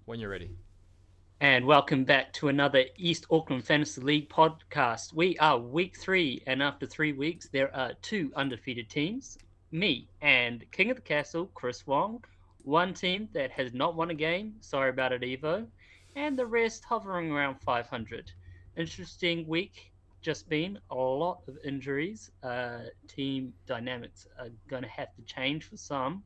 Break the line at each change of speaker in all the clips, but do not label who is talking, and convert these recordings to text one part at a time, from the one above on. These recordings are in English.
When you're ready.
And welcome back to another East Auckland Fantasy League podcast. We are week 3, and after 3 weeks, there are two undefeated teams. Me and King of the Castle, Chris Wong. One team that has not won a game, sorry about it, Evo. And the rest hovering around 500. Interesting week, just been a lot of injuries. Team dynamics are going to have to change for some.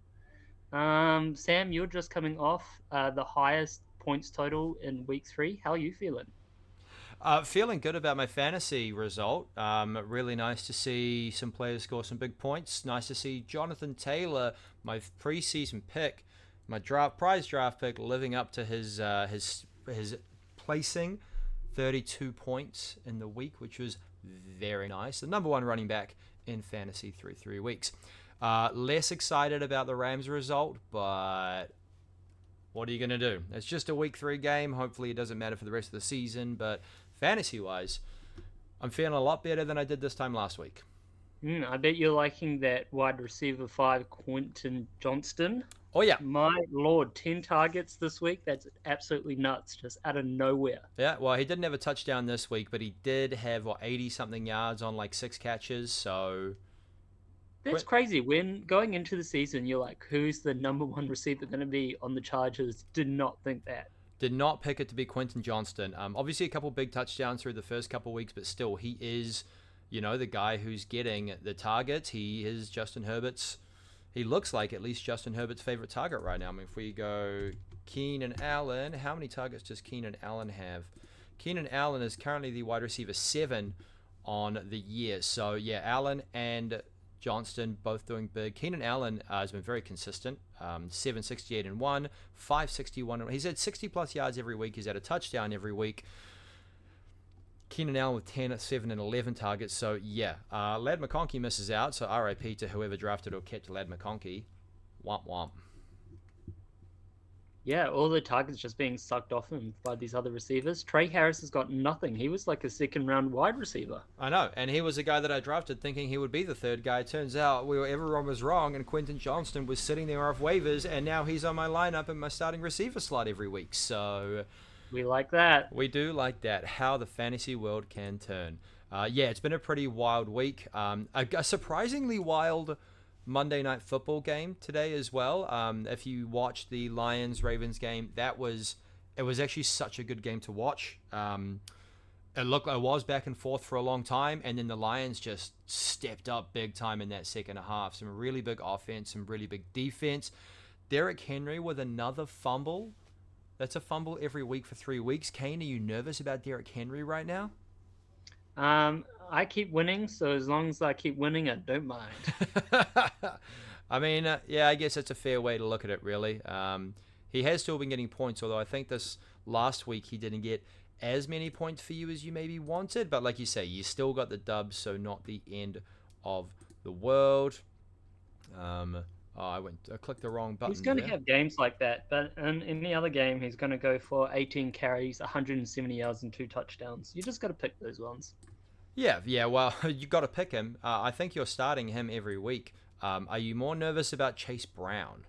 Sam, you're just coming off the highest points total in week 3. How are you feeling?
Feeling good about my fantasy result. Really nice to see some players score some big points. Nice to see Jonathan Taylor, my preseason pick, my prize draft pick, living up to his placing, 32 points in the week, which was very nice. The number one running back in fantasy through 3 weeks. Less excited about the Rams result, but what are you going to do? It's just a week 3 game. Hopefully it doesn't matter for the rest of the season, but fantasy-wise, I'm feeling a lot better than I did this time last week.
I bet you're liking that wide receiver 5, Quentin Johnston.
Oh, yeah.
My lord, 10 targets this week. That's absolutely nuts, just out of nowhere.
Yeah, well, he didn't have a touchdown this week, but he did have, 80-something yards on, 6 catches, so...
That's crazy. When going into the season, you're like, who's the number one receiver going to be on the Chargers? Did not think that.
Did not pick it to be Quentin Johnston. Obviously, a couple big touchdowns through the first couple weeks, but still, he is, the guy who's getting the targets. He is Justin Herbert's. He looks like at least Justin Herbert's favorite target right now. I mean, if we go Keenan Allen, how many targets does Keenan Allen have? Keenan Allen is currently the wide receiver 7 on the year. So, yeah, Allen and Johnston both doing big. Keenan Allen has been very consistent. 768 and 1, 561. He's had 60 plus yards every week. He's had a touchdown every week. Keenan Allen with 10, 7, and 11 targets. So, yeah. Ladd McConkey misses out. So, RIP to whoever drafted or kept Ladd McConkey. Womp womp.
Yeah, all the targets just being sucked off him by these other receivers. Trey Harris has got nothing. He was like a second round wide receiver.
I know, and he was a guy that I drafted thinking he would be the third guy. Turns out everyone was wrong, and Quentin Johnston was sitting there off waivers, and now he's on my lineup in my starting receiver slot every week. So
we like that.
We do like that. How the fantasy world can turn. Yeah, it's been a pretty wild week. A surprisingly wild Monday Night Football game today as well. If you watched the Lions-Ravens game, it was actually such a good game to watch. It was back and forth for a long time, and then the Lions just stepped up big time in that second half. Some really big offense, some really big defense. Derrick Henry with another fumble. That's a fumble every week for 3 weeks. Kane, are you nervous about Derrick Henry right now?
I keep winning, so as long as I keep winning, I don't mind.
I mean, yeah, I guess that's a fair way to look at it, really. He has still been getting points, although I think this last week he didn't get as many points for you as you maybe wanted. But like you say, you still got the dub, so not the end of the world. I clicked the wrong button.
He's going
there.
to have games like that, but in any other game, he's going to go for 18 carries, 170 yards, and 2 touchdowns. You just got to pick those ones.
Yeah. Well, you got to pick him. I think you're starting him every week. Are you more nervous about Chase Brown?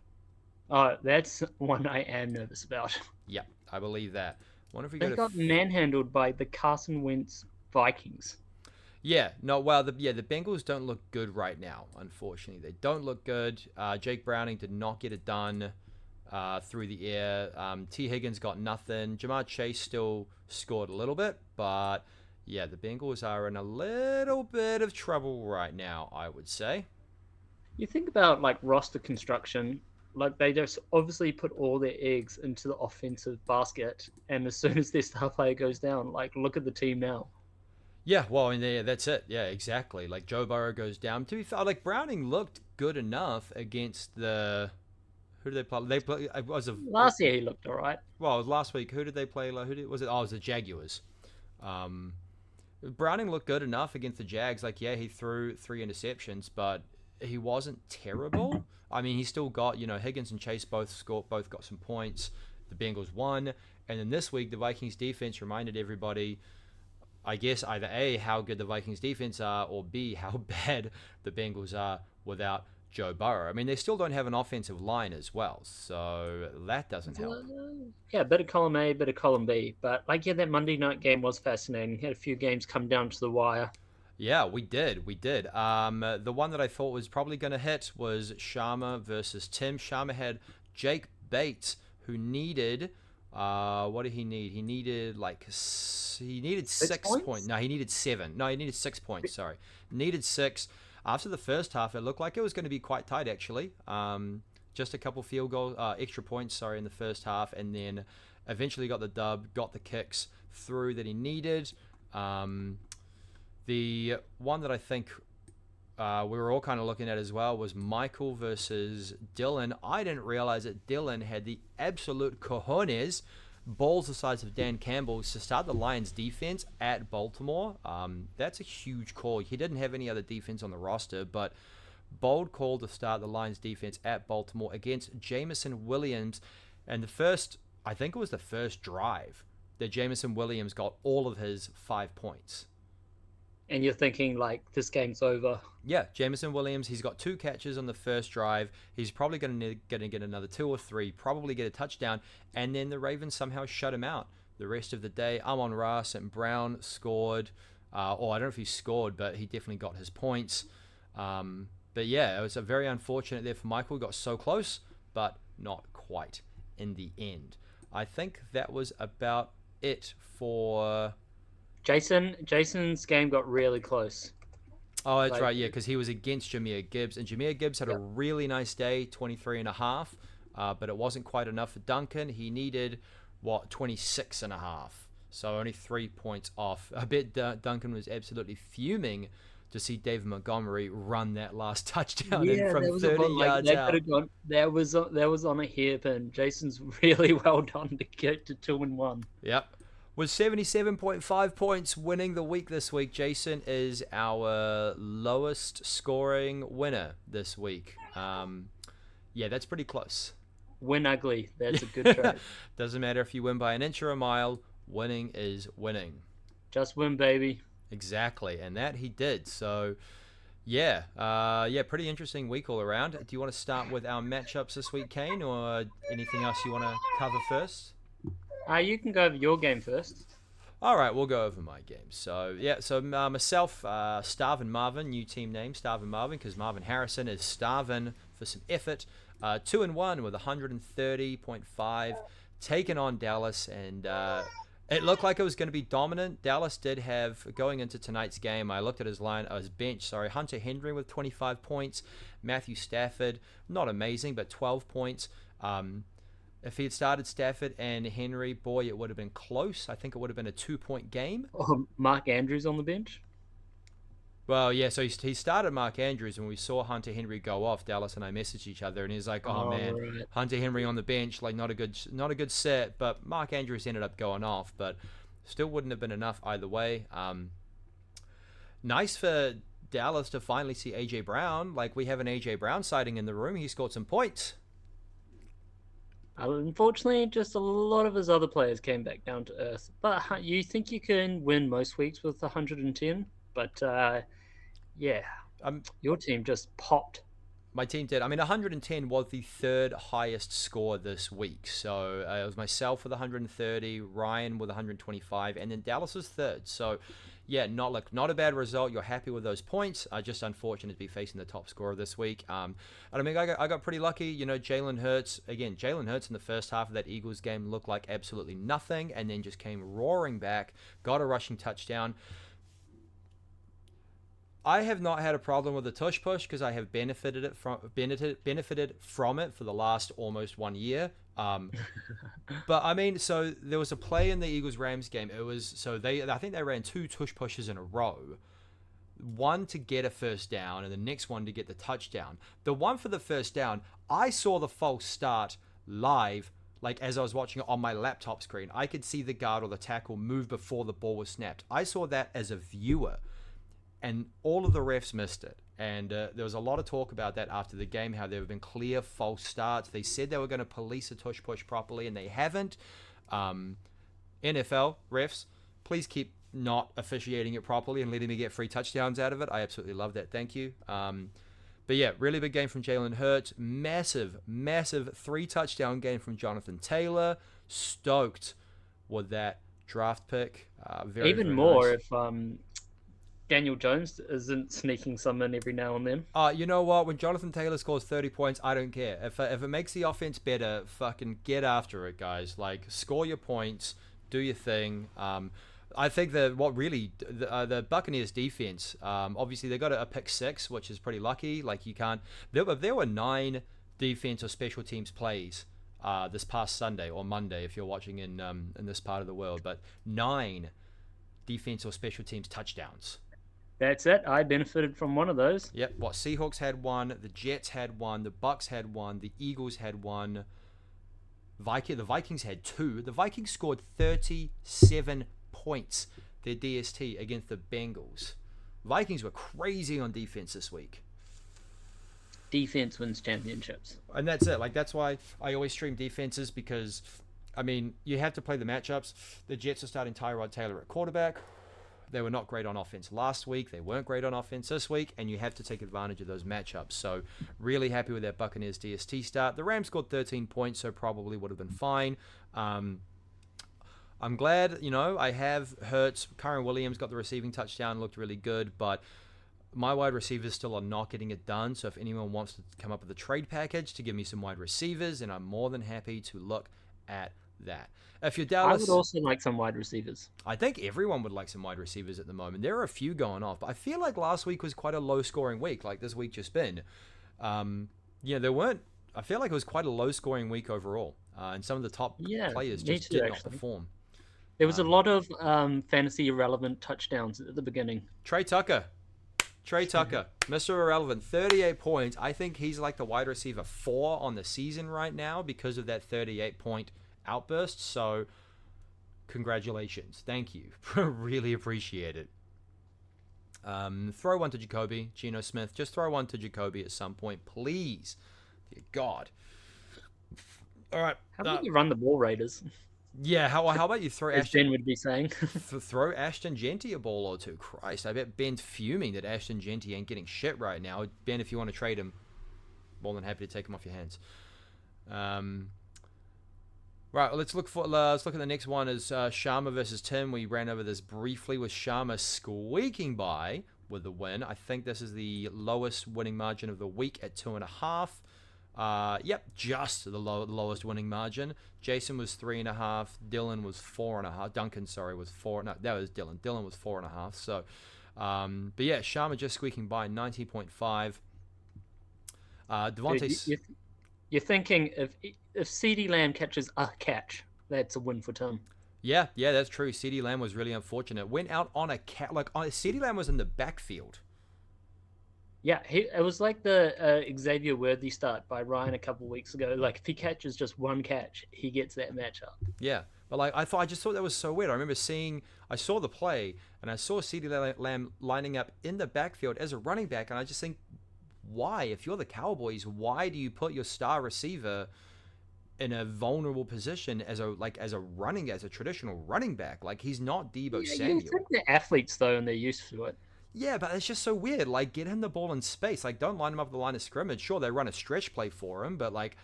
Oh, that's one I am nervous about.
Yeah, I believe that. Wonder if we
They got manhandled by the Carson Wentz Vikings.
Yeah, no, well, the Bengals don't look good right now, unfortunately. They don't look good. Jake Browning did not get it done through the air. T. Higgins got nothing. Jamar Chase still scored a little bit, but yeah, the Bengals are in a little bit of trouble right now, I would say.
You think about like roster construction, like they just obviously put all their eggs into the offensive basket, and as soon as their star player goes down, like look at the team now.
Yeah, well, and yeah, that's it. Yeah, exactly. Like Joe Burrow goes down. To be fair, like Browning looked good enough against the. Who did they play? They play. It was a
Last year he looked all right.
Well, last week. Who did they play? Was it? Oh, it was the Jaguars. Browning looked good enough against the Jags. Like, yeah, he threw 3 interceptions, but he wasn't terrible. I mean, he still got, Higgins and Chase both got some points. The Bengals won, and then this week the Vikings defense reminded everybody, I guess, either A, how good the Vikings defense are, or B, how bad the Bengals are without Joe Burrow. I mean, they still don't have an offensive line as well, so that doesn't help.
Yeah, bit of column A, bit of column B. But that Monday night game was fascinating. Had a few games come down to the wire.
Yeah, we did. We did. The one that I thought was probably going to hit was Sharma versus Tim. Sharma had Jake Bates, who needed. What did he need? He needed he needed 6 points. No, he needed 7. No, he needed 6 points. Sorry, needed 6. After the first half, it looked like it was going to be quite tight actually. Just a couple field goal, extra points. Sorry, in the first half, and then eventually got the dub, got the kicks through that he needed. The one that I think we were all kind of looking at as well was Michael versus Dylan. I didn't realize that Dylan had the absolute cojones, balls the size of Dan Campbell's, to start the Lions defense at Baltimore. That's a huge call. He didn't have any other defense on the roster, but bold call to start the Lions defense at Baltimore against Jameson Williams. And I think it was the first drive that Jameson Williams got all of his 5 points.
And you're thinking, this game's over.
Yeah, Jameson Williams, he's got 2 catches on the first drive. He's probably going to get another 2 or 3, probably get a touchdown. And then the Ravens somehow shut him out the rest of the day. Amon-Ra St. Brown scored. Or I don't know if he scored, but he definitely got his points. But yeah, it was a very unfortunate there for Michael. He got so close, but not quite in the end. I think that was about it for...
Jason's game got really close.
Oh, that's right, yeah, because he was against Jahmyr Gibbs, and Jahmyr Gibbs had a really nice day, 23.5, but it wasn't quite enough for Duncan. He needed, 26.5, so only 3 points off. I bet Duncan was absolutely fuming to see David Montgomery run that last touchdown in from 30 yards out.
That was on a hairpin. Jason's really well done to get to 2-1.
Yep. With 77.5 points winning the week this week, Jason is our lowest scoring winner this week. Yeah, that's pretty close.
Win ugly. That's a good trade.
Doesn't matter if you win by an inch or a mile. Winning is winning.
Just win, baby.
Exactly, and that he did. So, yeah, pretty interesting week all around. Do you want to start with our matchups this week, Kane, or anything else you want to cover first?
You can go over your game first.
All right, we'll go over my game. So, myself, Starvin Marvin, new team name, Starvin Marvin, because Marvin Harrison is starving for some effort. 2-1 with 130.5, taken on Dallas, and it looked like it was going to be dominant. Dallas did have, going into tonight's game, I looked at his bench, Hunter Henry with 25 points, Matthew Stafford, not amazing, but 12 points. If he had started Stafford and Henry, boy, it would have been close. I think it would have been a 2-point game.
Oh, Mark Andrews on the bench?
Well, yeah, so he started Mark Andrews, and we saw Hunter Henry go off. Dallas and I messaged each other, and he's like, "Oh man, right. Hunter Henry on the bench, not a good set." But Mark Andrews ended up going off, but still wouldn't have been enough either way. Nice for Dallas to finally see AJ Brown. We have an AJ Brown sighting in the room. He scored some points.
Unfortunately, just a lot of his other players came back down to earth. But you think you can win most weeks with 110? But your team just popped.
My team did. 110 was the third highest score this week. So it was myself with 130, Ryan with 125, and then Dallas was third. So yeah, not a bad result. You're happy with those points. Just unfortunate to be facing the top scorer this week. I got pretty lucky. Jalen Hurts in the first half of that Eagles game looked like absolutely nothing, and then just came roaring back, got a rushing touchdown. I have not had a problem with the tush push because I have benefited from it for the last almost 1 year. But so there was a play in the Eagles-Rams game. I think they ran 2 tush pushes in a row. One to get a first down and the next one to get the touchdown. The one for the first down, I saw the false start live, as I was watching it on my laptop screen. I could see the guard or the tackle move before the ball was snapped. I saw that as a viewer. And all of the refs missed it. And there was a lot of talk about that after the game, how there have been clear false starts. They said they were going to police a tush push properly, and they haven't. NFL refs, please keep not officiating it properly and letting me get free touchdowns out of it. I absolutely love that. Thank you. But yeah, really big game from Jalen Hurts. Massive 3-touchdown game from Jonathan Taylor. Stoked with that draft pick. Very,
Even
very
more
nice.
if Daniel Jones isn't sneaking some in every now and then.
You know what? When Jonathan Taylor scores 30 points, I don't care. If it makes the offense better, fucking get after it, guys. Like, score your points, do your thing. I think that the Buccaneers defense, obviously they got a pick six, which is pretty lucky. Like, you can't. There were 9 defense or special teams plays this past Sunday or Monday if you're watching in this part of the world, but 9 defense or special teams touchdowns.
That's it. I benefited from one of those.
Yep. What Seahawks had one, the Jets had one, the Bucks had one, the Eagles had one. The Vikings had 2. The Vikings scored 37 points. Their DST against the Bengals. Vikings were crazy on defense this week.
Defense wins championships.
And that's it. Like, that's why I always stream defenses, because, I mean, you have to play the matchups. The Jets are starting Tyrod Taylor at quarterback. They were not great on offense last week. They weren't great on offense this week, and you have to take advantage of those matchups. So really happy with that Buccaneers DST start. The Rams scored 13 points, so probably would have been fine. I'm glad, I have Hurts. Kyren Williams got the receiving touchdown, looked really good, but my wide receivers still are not getting it done. So if anyone wants to come up with a trade package to give me some wide receivers, then I'm more than happy to look at that. If you're Dallas,
I would also like some wide receivers.
I think everyone would like some wide receivers at the moment. There are a few going off, but I feel like last week was quite a low-scoring week, like this week just been. There weren't. I feel like it was quite a low-scoring week overall, and some of the top players just did not perform.
There was a lot of fantasy irrelevant touchdowns at the beginning.
Trey Tucker, Mr. Irrelevant, 38 points. I think he's like the wide receiver 4 on the season right now because of that 38-point outburst. So congratulations, thank you. Really appreciate it. Throw one to Geno Smith. Just throw one to Jacoby at some point, please. Dear God. All right.
How about you run the ball, Raiders?
Yeah, how about you throw
As Ben would be saying.
throw Ashton Genty a ball or two. Christ, I bet Ben's fuming that Ashton Genty ain't getting shit right now. Ben, if you want to trade him, more than happy to take him off your hands. Right, let's look at the next one. Is Sharma versus Tim. We ran over this briefly with Sharma squeaking by with the win. I think this is the lowest winning margin of the week at 2.5. Yep, just the lowest winning margin. Jason was 3.5. Dylan was 4.5. Duncan, sorry, was 4. No, that was Dylan. Dylan was 4.5. So, but yeah, Sharma just squeaking by 90.5. Devontae.
You're thinking if CeeDee Lamb catches a catch, that's a win for Tim.
Yeah, that's true. CeeDee Lamb was really unfortunate. Went out on a CeeDee Lamb was in the backfield.
Yeah, it was like the Xavier Worthy start by Ryan a couple weeks ago. Like, if he catches just one catch, he gets that matchup.
Yeah, but I just thought that was so weird. I remember I saw the play, and I saw CeeDee Lamb lining up in the backfield as a running back, and I just think, why? If you're the Cowboys, why do you put your star receiver in a vulnerable position as a traditional running back? Like, he's not Deebo Samuel.
You think they're athletes though, and they're used to it.
Yeah, but it's just so weird. Like, get him the ball in space. Like, don't line him up at the line of scrimmage. Sure, they run a stretch play for him, but like,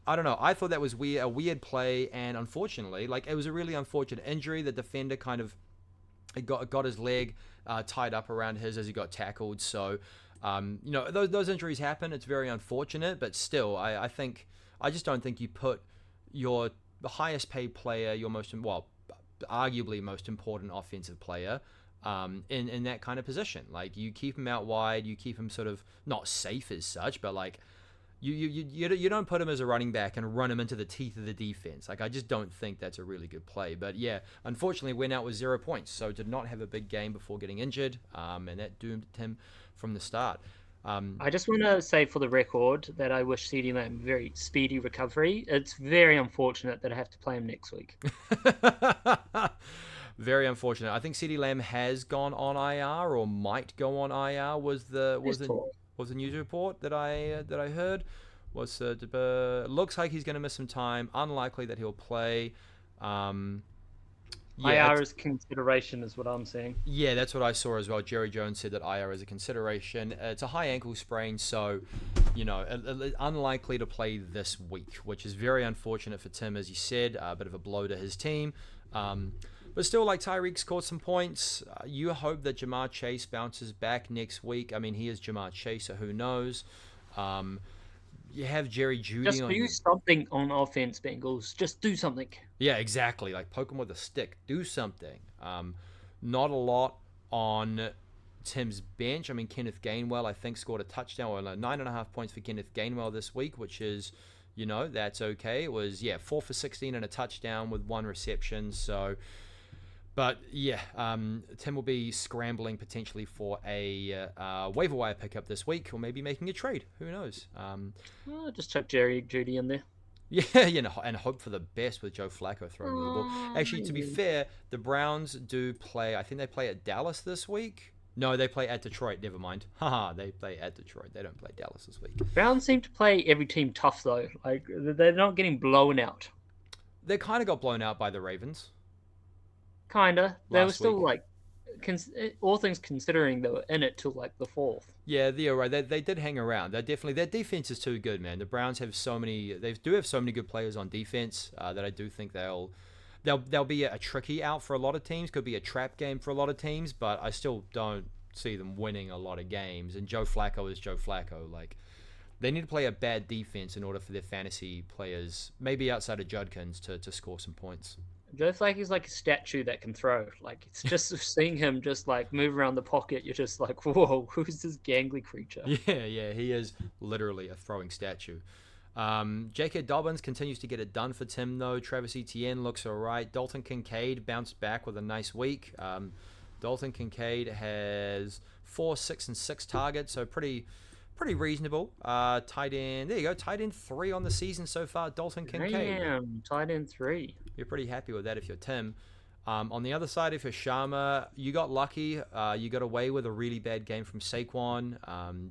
I don't know. I thought that was a weird play, and unfortunately, like, it was a really unfortunate injury. The defender kind of got his leg tied up around his as he got tackled. So, those injuries happen. It's very unfortunate, but still, I just don't think you put the highest paid player, arguably most important offensive player, in that kind of position. Like, you keep him out wide, you keep him sort of not safe as such, but like you don't put him as a running back and run him into the teeth of the defense. Like, I just don't think that's a really good play. But yeah, unfortunately went out with 0 points, so did not have a big game before getting injured, and that doomed him from the start.
I just want to say for the record that I wish CeeDee Lamb very speedy recovery. It's very unfortunate that I have to play him next week.
Very unfortunate. I think CeeDee Lamb has gone on IR or might go on IR. Was the news report that I heard? Looks like he's going to miss some time. Unlikely that he'll play. Yeah,
IR is consideration, is what I'm saying.
yeah, that's what I saw as well. Jerry Jones said that IR is a consideration. It's a high ankle sprain, so unlikely to play this week, which is very unfortunate for Tim, as he said. A bit of a blow to his team. But still, like, Tyreek scored some points. You hope that Jamar Chase bounces back next week. I mean, he is Jamar Chase, so who knows? You have Jerry Jeudy
Just
on
do something on offense, Bengals. Just do something.
Yeah, exactly. Like, poke him with a stick. Do something. Not a lot on Tim's bench. I mean, Kenneth Gainwell, I think, scored a touchdown, or 9.5 points for Kenneth Gainwell this week, which is, that's okay. It was, 4 for 16 and a touchdown with 1 reception. So, but yeah, Tim will be scrambling potentially for a waiver wire pickup this week, or maybe making a trade. Who knows?
Just chuck Jerry Judy in there.
Yeah, and hope for the best with Joe Flacco throwing you the ball. Actually, to be fair, the Browns do play. I think they play at Dallas this week. No, they play at Detroit. Never mind. Haha, they play at Detroit. They don't play Dallas this week.
Browns seem to play every team tough though. Like, they're not getting blown out.
They kind of got blown out by the Ravens.
Kinda. They were still
week.
like, all things considering, they were in it till like the 4th.
Yeah, they're right. They did hang around. They're definitely, their defense is too good, man. The Browns have they do have so many good players on defense that I do think they'll be a tricky out for a lot of teams. Could be a trap game for a lot of teams, but I still don't see them winning a lot of games. And Joe Flacco is Joe Flacco. Like, they need to play a bad defense in order for their fantasy players, maybe outside of Judkins, to score some points.
Joe Flacco's like a statue that can throw. Like, it's just seeing him just like move around the pocket. You're just like, whoa, who's this gangly creature?
Yeah, he is literally a throwing statue. J.K. Dobbins continues to get it done for Tim, though. Travis Etienne looks all right. Dalton Kincaid bounced back with a nice week. Dalton Kincaid has 4, 6, and 6 targets, so pretty reasonable. Tight end, there you go. Tight end 3 on the season so far. Dalton Kincaid.
Damn, tight end 3.
You're pretty happy with that if you're Tim. On the other side, if you're Sharma, you got lucky. You got away with a really bad game from Saquon.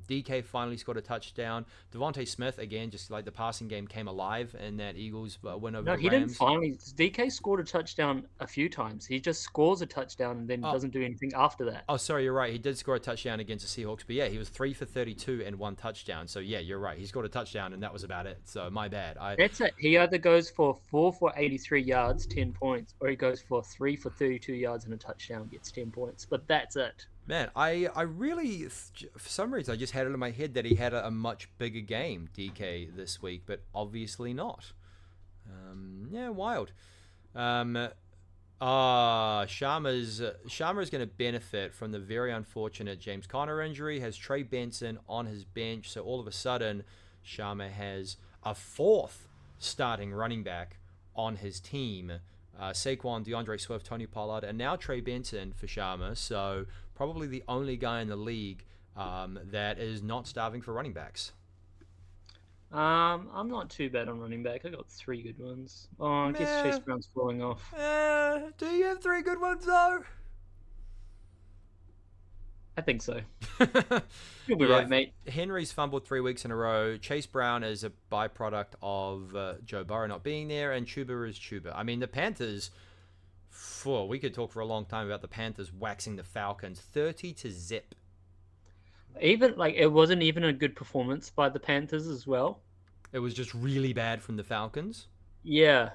DK finally scored a touchdown. Devontae Smith, again, just like the passing game came alive in that Eagles win over the Rams.
No, he didn't finally. DK scored a touchdown a few times. He just scores a touchdown and then doesn't do anything after that.
Oh, sorry, you're right. He did score a touchdown against the Seahawks. But yeah, he was 3 for 32 and 1 touchdown. So yeah, you're right. He scored a touchdown and that was about it. So my bad.
That's it. He either goes for 4 for 83 yards, 10 points, or he goes for 3 for 32 yards and a touchdown, gets 10 points. But that's it.
Man, I really, for some reason, I just had it in my head that he had a much bigger game, DK, this week, but obviously not. Yeah, wild. Sharma's going to benefit from the very unfortunate James Conner injury. Has Trey Benson on his bench, so all of a sudden, Sharma has a 4th starting running back on his team. Saquon, DeAndre Swift, Tony Pollard, and now Trey Benson for Sharma. So probably the only guy in the league that is not starving for running backs.
I'm not too bad on running back. I got 3 good ones. Oh, I guess Chase Brown's falling off.
Do you have 3 good ones though?
I think so. You'll be right, mate.
Henry's fumbled 3 weeks in a row. Chase Brown is a byproduct of Joe Burrow not being there, and Chuba is Chuba. I mean, the Panthers, we could talk for a long time about the Panthers waxing the Falcons 30-0.
Even like, it wasn't even a good performance by the Panthers as well.
It was just really bad from the Falcons.
Yeah.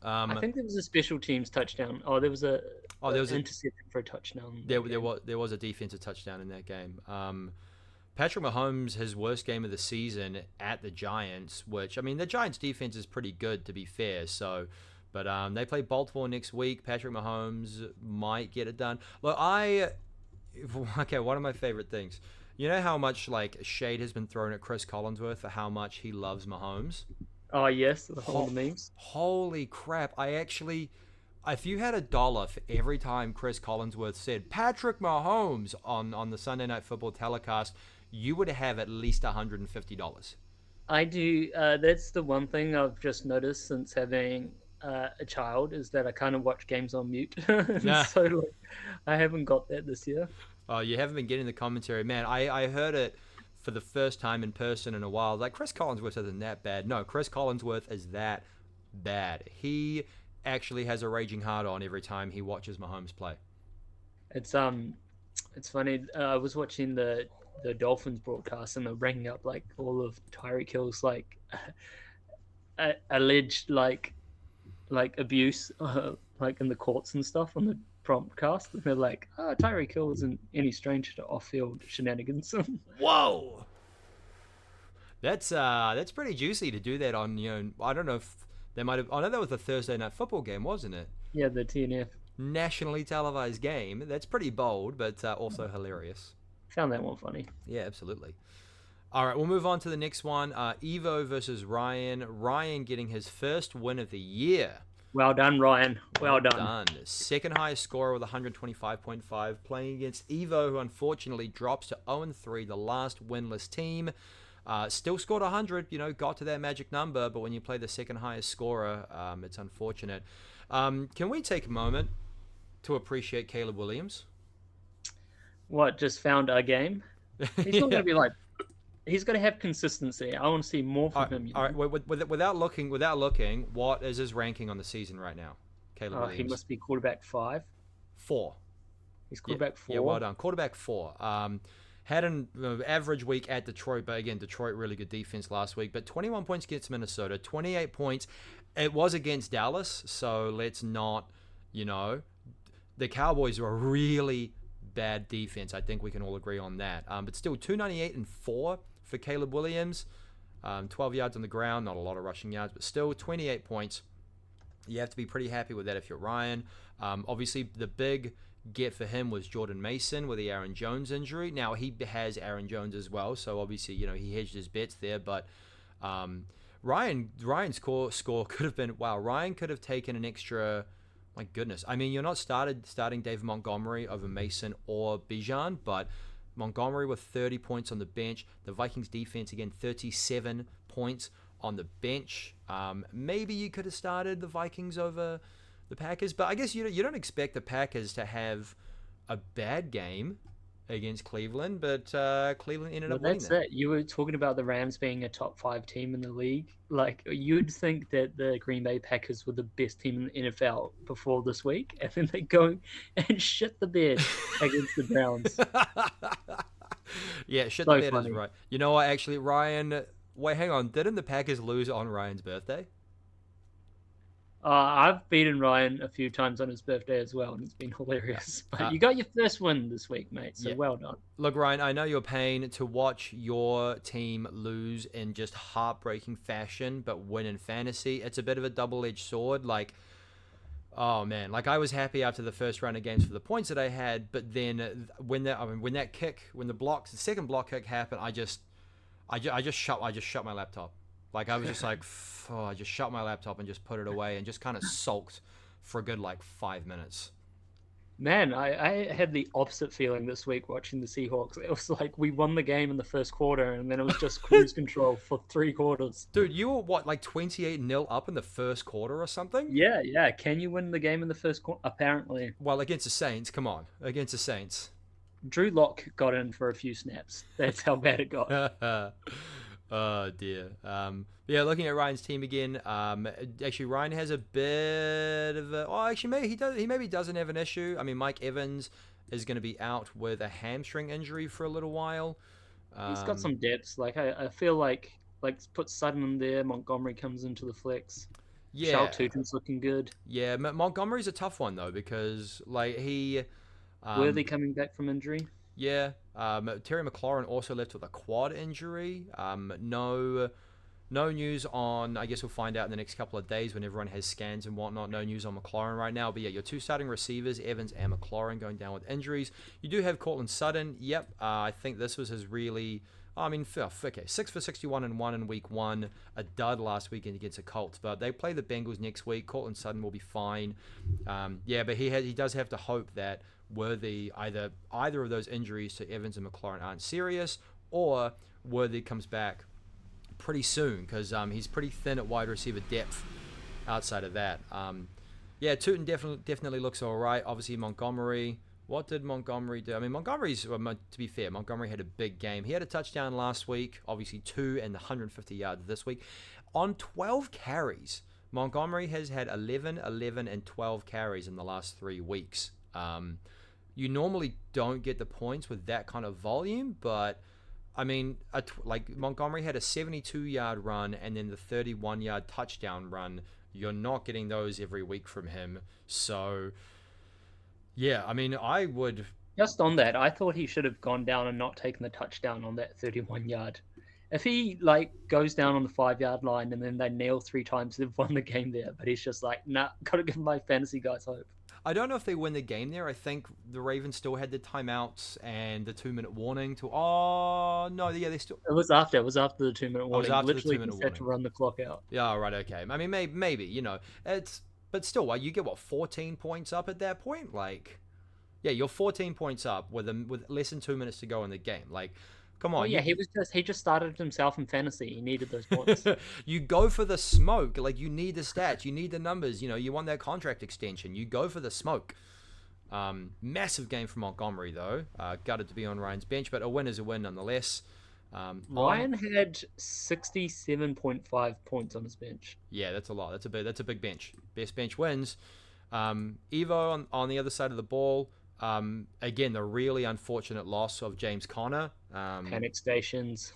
I think there was a special teams touchdown. There was an interception for a touchdown.
There was a defensive touchdown in that game. Patrick Mahomes, his worst game of the season at the Giants, which, I mean, the Giants defense is pretty good, to be fair. So, but they play Baltimore next week. Patrick Mahomes might get it done. Look, one of my favorite things. You know how much like shade has been thrown at Chris Collinsworth for how much he loves Mahomes?
Oh yes, all the memes.
Holy crap! If you had $1 for every time Chris Collinsworth said Patrick Mahomes on the Sunday Night Football telecast, you would have at least $150.
I do. That's the one thing I've just noticed since having a child, is that I kind of watch games on mute. So like, I haven't got that this year.
Oh, you haven't been getting the commentary, man. I heard it for the first time in person in a while. Like, Chris Collinsworth isn't that bad. No, Chris Collinsworth is that bad. He actually has a raging hard on every time he watches Mahomes play.
It's funny. I was watching the Dolphins broadcast, and they're bringing up like all of Tyreek Hill's like alleged like abuse, like in the courts and stuff on the broadcast. And they're like, "Oh, Tyreek Hill isn't any stranger to off-field shenanigans."
Whoa, that's pretty juicy to do that on. I don't know if they might have. I know that was the Thursday night football game, wasn't it?
Yeah, the TNF.
Nationally televised game. That's pretty bold, but also hilarious.
Found that one funny.
Yeah, absolutely. All right, we'll move on to the next one. Evo versus Ryan. Ryan getting his first win of the year.
Well done, Ryan. Well done.
Second highest scorer with 125.5, playing against Evo, who unfortunately drops to 0-3, the last winless team. Still scored 100, got to that magic number, but when you play the second highest scorer, it's unfortunate. Can we take a moment to appreciate Caleb Williams?
What, just found a game? He's not going to be like... He's got to have consistency. I want to see more from him.
All right, without looking, what is his ranking on the season right now? Caleb Williams.
He must be quarterback 5.
4.
He's quarterback 4.
Yeah, well done. Quarterback 4. Had an average week at Detroit, but again, Detroit really good defense last week. But 21 points against Minnesota, 28 points. It was against Dallas, so let's not, the Cowboys are a really bad defense. I think we can all agree on that. But still, 298 and 4 for Caleb Williams. 12 yards on the ground, not a lot of rushing yards, but still 28 points. You have to be pretty happy with that if you're Ryan. Obviously, the big get for him was Jordan Mason with the Aaron Jones injury. Now, he has Aaron Jones as well, so obviously, he hedged his bets there. But Ryan's score could have been, wow, Ryan could have taken an extra... My goodness. I mean, you're not starting David Montgomery over Mason or Bijan, but Montgomery with 30 points on the bench. The Vikings defense, again, 37 points on the bench. Maybe you could have started the Vikings over the Packers, but I guess you don't expect the Packers to have a bad game against Cleveland, but Cleveland ended up winning.
That's it. You were talking about the Rams being a top 5 team in the league. Like, you'd think that the Green Bay Packers were the best team in the NFL before this week, and then they go and shit the bed against the Browns.
Yeah, shit the bed is right. You know what, actually, Ryan... Wait, hang on. Didn't the Packers lose on Ryan's birthday?
I've beaten Ryan a few times on his birthday as well, and it's been hilarious. But you got your first win this week, mate, so well done.
Look, Ryan, I know you're pain to watch your team lose in just heartbreaking fashion, but win in fantasy. It's a bit of a double-edged sword. Like, oh, man. Like, I was happy after the first round of games for the points that I had, but then when the second block kick happened, I just shut my laptop. Like, I was just like, I just shut my laptop and just put it away and just kind of sulked for a good, 5 minutes.
Man, I had the opposite feeling this week watching the Seahawks. It was like we won the game in the first quarter, and then it was just cruise control for 3 quarters.
Dude, you were, 28-0 up in the first quarter or something?
Yeah. Can you win the game in the first quarter? Apparently. Well,
against the Saints, come on. Against the Saints.
Drew Lock got in for a few snaps. That's how bad it got.
Oh dear. Looking at Ryan's team again. Actually, Ryan has a bit of a. Oh, actually, he maybe doesn't have an issue. I mean, Mike Evans is going to be out with a hamstring injury for a little while.
He's got some depths. Like I feel like put Sutton in there. Montgomery comes into the flex.
Yeah,
Charles Tutin's looking good.
Yeah, Montgomery's a tough one though because he.
Worthy coming back from injury.
Yeah, Terry McLaurin also left with a quad injury. No news on, I guess we'll find out in the next couple of days when everyone has scans and whatnot. No news on McLaurin right now. But yeah, your 2 starting receivers, Evans and McLaurin, going down with injuries. You do have Courtland Sutton. Yep, I think this was his really... okay, 6 for 61 and 1 in week 1. A dud last weekend against the Colts. But they play the Bengals next week. Courtland Sutton will be fine. But he does have to hope that Worthy, either of those injuries to Evans and McLaurin aren't serious, or Worthy comes back pretty soon because he's pretty thin at wide receiver depth outside of that. Tutin definitely looks all right. Obviously, Montgomery. What did Montgomery do? I mean, to be fair, Montgomery had a big game. He had a touchdown last week, obviously 2 and 150 yards this week. On 12 carries, Montgomery has had 11, 11, and 12 carries in the last 3 weeks. You normally don't get the points with that kind of volume, but I mean, like Montgomery had a 72-yard run and then the 31-yard touchdown run. You're not getting those every week from him. So, yeah, I mean, I would...
Just on that, I thought he should have gone down and not taken the touchdown on that 31-yard. If he, like, goes down on the 5-yard line and then they nail 3 times, they've won the game there. But he's just like, nah, got to give my fantasy guys hope.
I don't know if they win the game there. I think the Ravens still had the timeouts and the 2-minute warning to... Oh, no, yeah, they still...
It was after the 2-minute warning.
It was after
Literally,
the 2-minute
he
warning.
had to run the clock out.
Yeah, right, okay. I mean, maybe, you know, it's... But still, you get, 14 points up at that point? Like... Yeah, you're 14 points up with less than 2 minutes to go in the game. Like, come on.
Oh yeah, he just started himself in fantasy. He needed those points.
You go for the smoke. Like, you need the stats. You need the numbers. You know, you want that contract extension. You go for the smoke. Massive game for Montgomery, though. Gutted to be on Ryan's bench, but a win is a win nonetheless.
Ryan had 67.5 points on his bench.
Yeah, that's a lot. That's a big bench. Best bench wins. Evo on the other side of the ball. Again, the really unfortunate loss of James Conner.
Panic stations.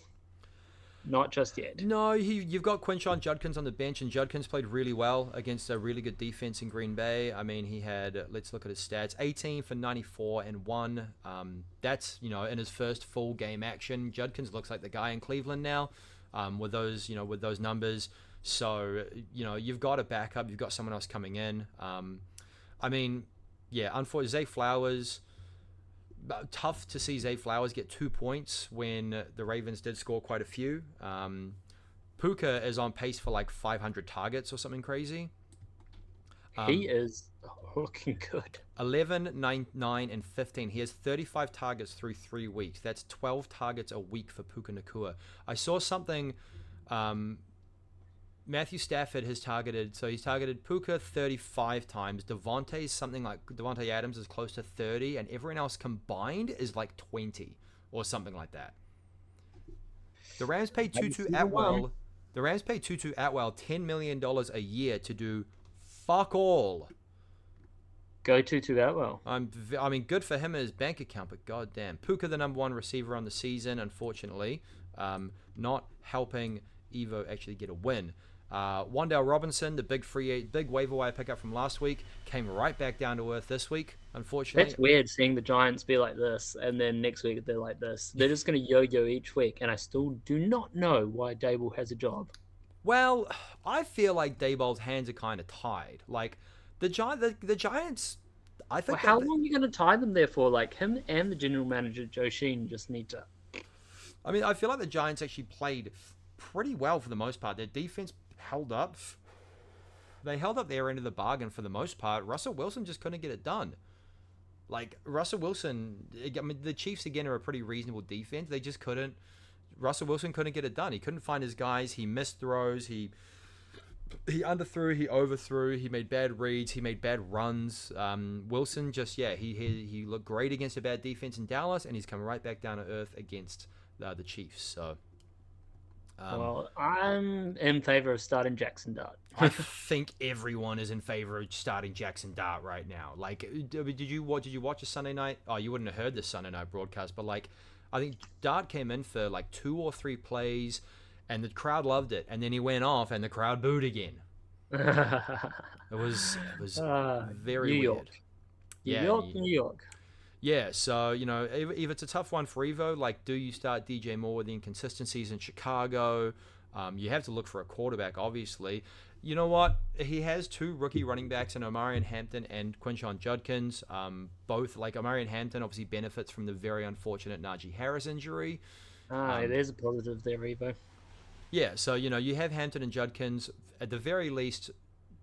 Not just yet.
No, you've got Quinshon Judkins on the bench, and Judkins played really well against a really good defense in Green Bay. I mean, he had, let's look at his stats, 18 for 94 and 1. That's, you know, in his first full game action. Judkins looks like the guy in Cleveland now, with those numbers. So, you know, you've got a backup, you've got someone else coming in. I mean, yeah, unfortunately, Zay Flowers, tough to see Zay Flowers get 2 points when the Ravens did score quite a few. Puka is on pace for like 500 targets or something crazy.
He is looking good.
11, 9, and 15. He has 35 targets through 3 weeks. That's 12 targets a week for Puka Nacua. I saw something... Matthew Stafford has targeted Puka 35 times. Devontae Adams is close to 30, and everyone else combined is like 20 or something like that. The Rams paid Tutu Atwell. The Rams paid Tutu Atwell $10 million a year to do fuck all.
Go Tutu Atwell.
I mean, good for him in his bank account, but goddamn, Puka the number 1 receiver on the season, unfortunately, not helping Evo actually get a win. Wan'Dale Robinson, the big waiver wire pickup from last week, came right back down to earth this week, unfortunately.
That's weird seeing the Giants be like this, and then next week they're like this. They're just going to yo-yo each week, and I still do not know why Dable has a job.
Well, I feel like Daboll's hands are kind of tied. Like, the Giants, I think...
Well, how long are you going to tie them there for? Like, him and the general manager, Joe Sheen, just need to...
I mean, I feel like the Giants actually played pretty well for the most part. Their defense held up. They held up their end of the bargain for the most part. Russell Wilson just couldn't get it done. Like, Russell Wilson, I mean, the Chiefs again are a pretty reasonable defense. They just couldn't. Russell Wilson couldn't get it done. He couldn't find his guys. He missed throws. He underthrew. He overthrew. He made bad reads. He made bad runs. Wilson just, he looked great against a bad defense in Dallas, and he's coming right back down to earth against the Chiefs. So.
Well, I'm in favor of starting Jackson Dart.
I think everyone is in favor of starting Jackson Dart right now. Like, did you watch a Sunday night? Oh, you wouldn't have heard this Sunday night broadcast, but like, I think Dart came in for like 2 or 3 plays, and the crowd loved it. And then he went off, and the crowd booed again. It was very
New
weird.
York. New York.
Yeah, so, you know, if it's a tough one for Evo, like, do you start DJ Moore with the inconsistencies in Chicago? You have to look for a quarterback, obviously. You know what? He has 2 rookie running backs in Omarion Hampton and Quinshon Judkins. Both, like, Omarion Hampton obviously benefits from the very unfortunate Najee Harris injury.
There's a positive there, Evo.
Yeah, so, you know, you have Hampton and Judkins. At the very least,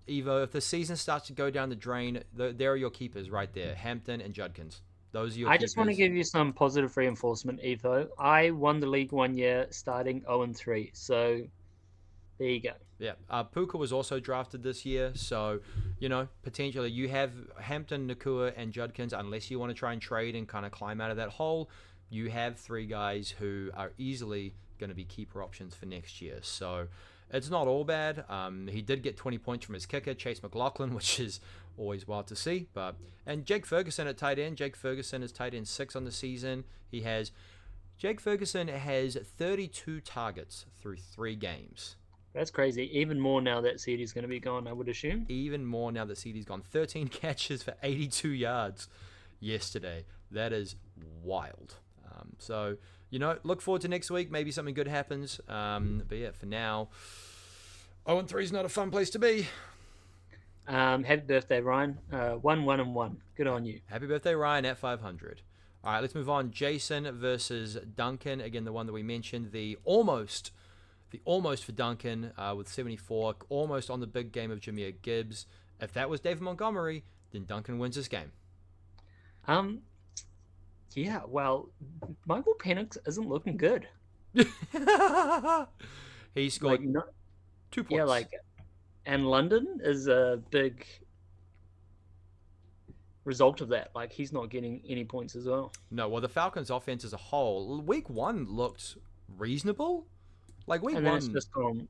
Evo, if the season starts to go down the drain, there are your keepers right there, Hampton and Judkins. Those are your
I
keepers.
just want to give you some positive reinforcement, Evo. I won the league 1 year starting 0-3, so there you go.
Yeah, Puka was also drafted this year, so, you know, potentially you have Hampton, Nacua, and Judkins, unless you want to try and trade and kind of climb out of that hole. You have 3 guys who are easily going to be keeper options for next year. So it's not all bad. He did get 20 points from his kicker, Chase McLaughlin, which is always wild to see. And Jake Ferguson at tight end. Jake Ferguson is tight end 6 on the season. Jake Ferguson has 32 targets through 3 games.
That's crazy. Even more now that CD's going to be gone, I would assume.
Even more now that CD's gone. 13 catches for 82 yards yesterday. That is wild. So, look forward to next week. Maybe something good happens. But yeah, for now, 0-3 is not a fun place to be.
Happy birthday, Ryan. 1-1-1. Good on you.
Happy birthday, Ryan, at 500. All right, let's move on. Jason versus Duncan. Again, the one that we mentioned. The almost for Duncan with 74. Almost on the big game of Jahmyr Gibbs. If that was David Montgomery, then Duncan wins this game.
Yeah, well, Michael Penix isn't looking good.
He scored 2 points.
Yeah, and London is a big result of that. He's not getting any points as well.
No, well, the Falcons' offense as a whole, week 1 looked reasonable.
And then it's just gone,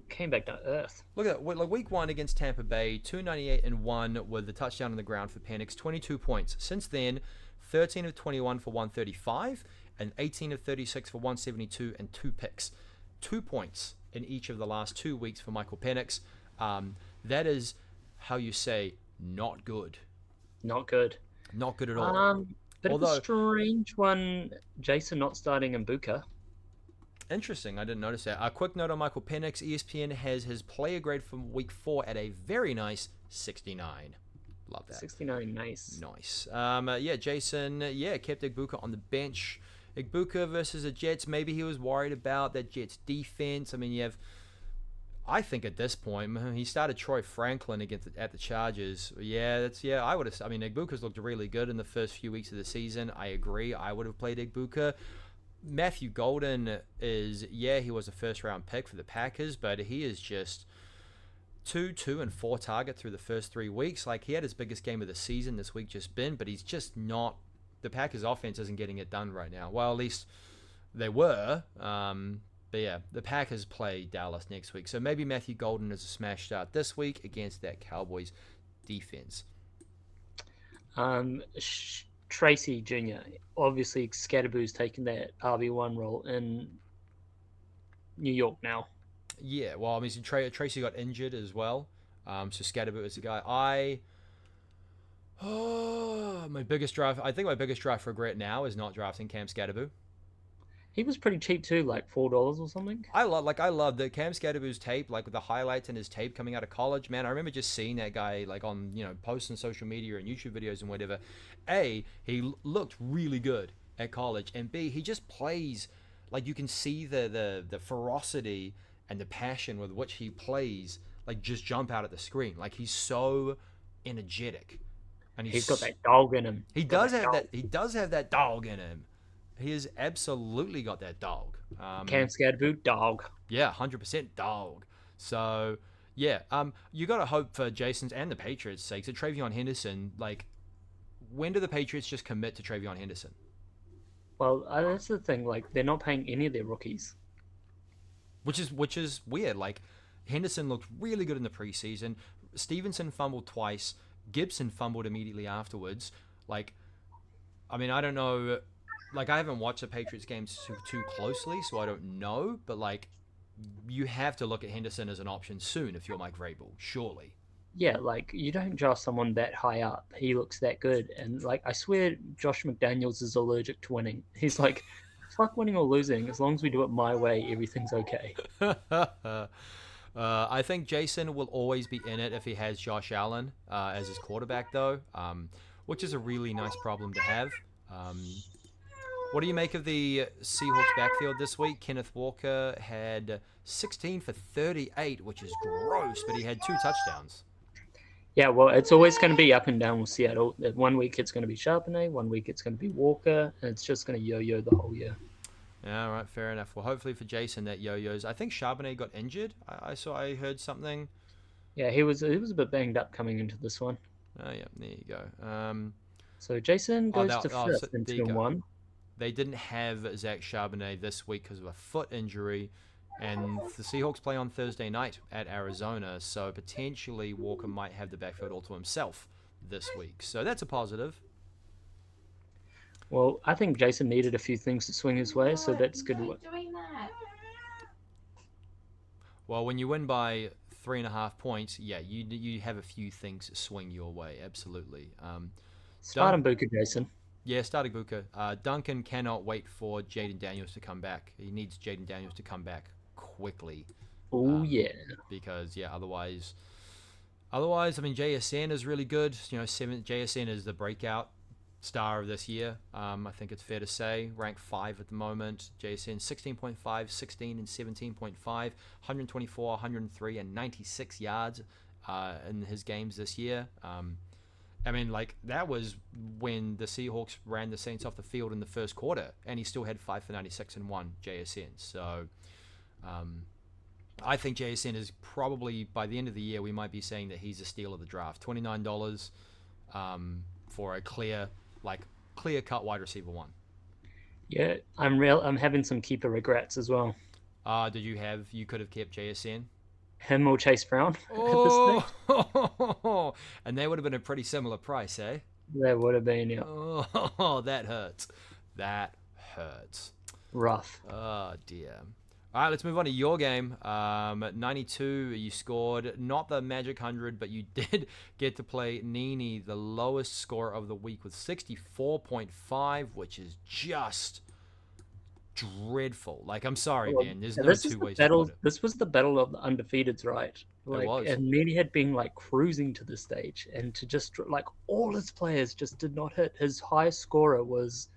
came back to earth.
Look at that. Week 1 against Tampa Bay, 298-1 with the touchdown on the ground for Penix, 22 points. Since then, 13 of 21 for 135 and 18 of 36 for 172 and 2 picks. 2 points in each of the last 2 weeks for Michael Penix. That is how you say not good.
Not good.
Not good at all.
But it's a strange one, Jason not starting Mbuka.
Interesting. I didn't notice that. A quick note on Michael Penix. ESPN has his player grade from week 4 at a very nice 69. Love that.
69, nice.
Nice. Jason, kept Igbuka on the bench. Igbuka versus the Jets. Maybe he was worried about that Jets defense. I mean, I think at this point, he started Troy Franklin at the Chargers. Igbuka's looked really good in the first few weeks of the season. I agree. I would have played Igbuka. Matthew Golden he was a first-round pick for the Packers, but he is just 2 and 4 target through the first 3 weeks. He had his biggest game of the season this week but he's just not. The Packers offense isn't getting it done right now. Well, at least they were. But yeah, the Packers play Dallas next week. So maybe Matthew Golden is a smash start this week against that Cowboys defense.
Tracy Jr. Obviously, Scatterboo's taking that RB1 role in New York now.
Yeah, well, I mean, Tracy got injured as well. So Scatterboo is the guy. My biggest draft regret now is not drafting Cam Scatterboo.
He was pretty cheap too, $4 or something.
I love the Cam Scatterboo's tape, with the highlights in his tape coming out of college. Man, I remember just seeing that guy on posts on social media and YouTube videos and whatever. A, he looked really good at college, and B, he just plays you can see the ferocity and the passion with which he plays just jump out at the screen. He's so energetic, and
he's got that dog in him.
He does have that dog in him. He has absolutely got that dog.
Cam Scatterboo, dog.
Yeah, 100% dog. So, yeah, you got to hope for Jason's and the Patriots' sake. So Travion Henderson, when do the Patriots just commit to Travion Henderson?
Well, that's the thing. They're not paying any of their rookies.
Which is weird. Henderson looked really good in the preseason. Stevenson fumbled twice. Gibson fumbled immediately afterwards. I don't know. I haven't watched the Patriots games too closely, so I don't know. But, you have to look at Henderson as an option soon if you're Mike Vrabel, surely.
Yeah, you don't draft someone that high up. He looks that good. And, I swear Josh McDaniels is allergic to winning. He's fuck winning or losing. As long as we do it my way, everything's okay.
I think Jason will always be in it if he has Josh Allen as his quarterback, though, which is a really nice problem to have. What do you make of the Seahawks backfield this week? Kenneth Walker had 16 for 38, which is gross, but he had 2 touchdowns.
Yeah, well, it's always going to be up and down with Seattle. 1 week it's going to be Charbonnet, 1 week it's going to be Walker, and it's just going to yo-yo the whole year.
Yeah, all right, fair enough. Well, hopefully for Jason that yo-yos. I think Charbonnet got injured. I heard something.
Yeah, he was a bit banged up coming into this one.
Oh, yeah, there you go.
So Jason goes to fifth in 2-1.
They didn't have Zach Charbonnet this week because of a foot injury. And the Seahawks play on Thursday night at Arizona, so potentially Walker might have the backfield all to himself this week. So that's a positive.
Well, I think Jason needed a few things to swing his way, so that's good.
Well, when you win by 3.5 points, yeah, you have a few things swing your way. Absolutely.
Start him, Buka, Jason.
Yeah, starting Buka. Duncan cannot wait for Jaden Daniels to come back. He needs Jaden Daniels to come back quickly.
Oh yeah.
Because otherwise, I mean, JSN is really good. JSN is the breakout star of this year. I think it's fair to say. Ranked 5 at the moment. JSN 16.5, 16 and 17.5, 124, 103, and 96 yards in his games this year. I mean, that was when the Seahawks ran the Saints off the field in the first quarter, and he still had 5 for 96 and 1 JSN. So I think JSN is probably, by the end of the year, we might be saying that he's a steal of the draft. $29 for a clear-cut wide receiver 1.
Yeah, I'm having some keeper regrets as well.
You could have kept JSN?
Him or Chase Brown at this stage.
And they would have been a pretty similar price, eh?
They would have been, yeah.
Oh, that hurts. That hurts.
Rough.
Oh, dear. All right, let's move on to your game. At 92, you scored not the magic 100, but you did get to play Nini, the lowest score of the week, with 64.5, which is just dreadful. I'm sorry, man. There's no two ways to put it.
This was the battle of the undefeateds, right?
It was.
And Nini had been cruising to this stage, and to just all his players just did not hit. His highest scorer was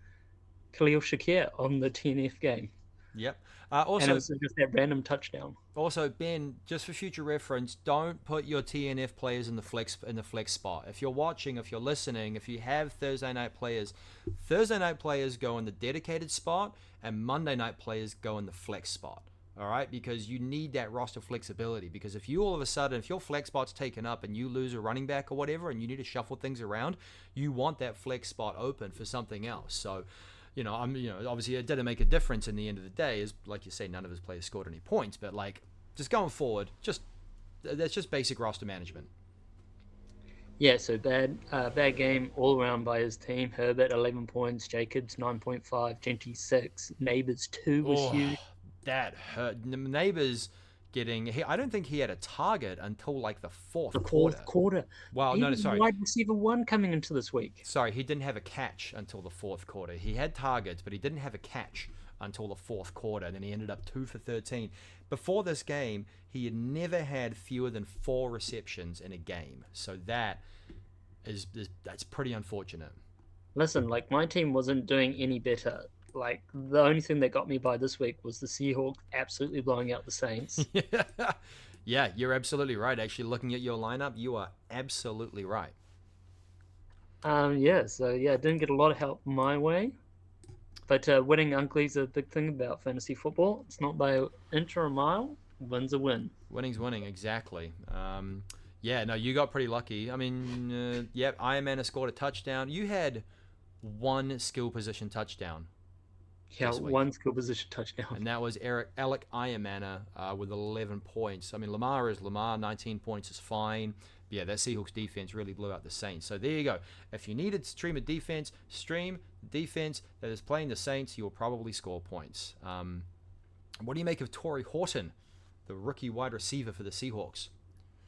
Khalil Shakir on the TNF game.
Yep.
And it was just that random touchdown.
Also, Ben, just for future reference, don't put your TNF players in the flex spot. If you're watching, if you're listening, if you have Thursday night players go in the dedicated spot, and Monday night players go in the flex spot. All right, because you need that roster flexibility. Because if you all of a sudden, if your flex spot's taken up and you lose a running back or whatever, and you need to shuffle things around, you want that flex spot open for something else. So, obviously it didn't make a difference in the end of the day. As like you say, none of his players scored any points, but just going forward, that's just basic roster management.
Yeah, so bad game all around by his team. Herbert 11 points, Jacobs 9.5, Genty 6, Neighbors 2 was huge.
That hurt. Neighbors I don't think he had a target until the fourth
quarter.
Well, no, sorry.
Wide receiver 1 coming into this week.
Sorry, he didn't have a catch until the fourth quarter. He had targets, but he didn't have a catch until the fourth quarter, and then he ended up 2 for 13. Before this game, he had never had fewer than 4 receptions in a game. So that's pretty unfortunate.
Listen, my team wasn't doing any better. The only thing that got me by this week was the Seahawks absolutely blowing out the Saints.
Yeah, you're absolutely right. Actually, looking at your lineup, you are absolutely right.
Didn't get a lot of help my way. But winning Uncle's a big thing about fantasy football. It's not by an inch or a mile. Win's a win.
Winning's winning, exactly. You got pretty lucky. I mean, Iron Man has scored a touchdown. You had 1 skill position touchdown.
Yeah, 1 skill position touchdown.
And that was Alec Ironmanner with 11 points. I mean, Lamar is Lamar. 19 points is fine. But yeah, that Seahawks defense really blew out the Saints. So there you go. If you needed to stream a defense that is playing the Saints, you will probably score points. What do you make of Torrey Horton, the rookie wide receiver for the Seahawks?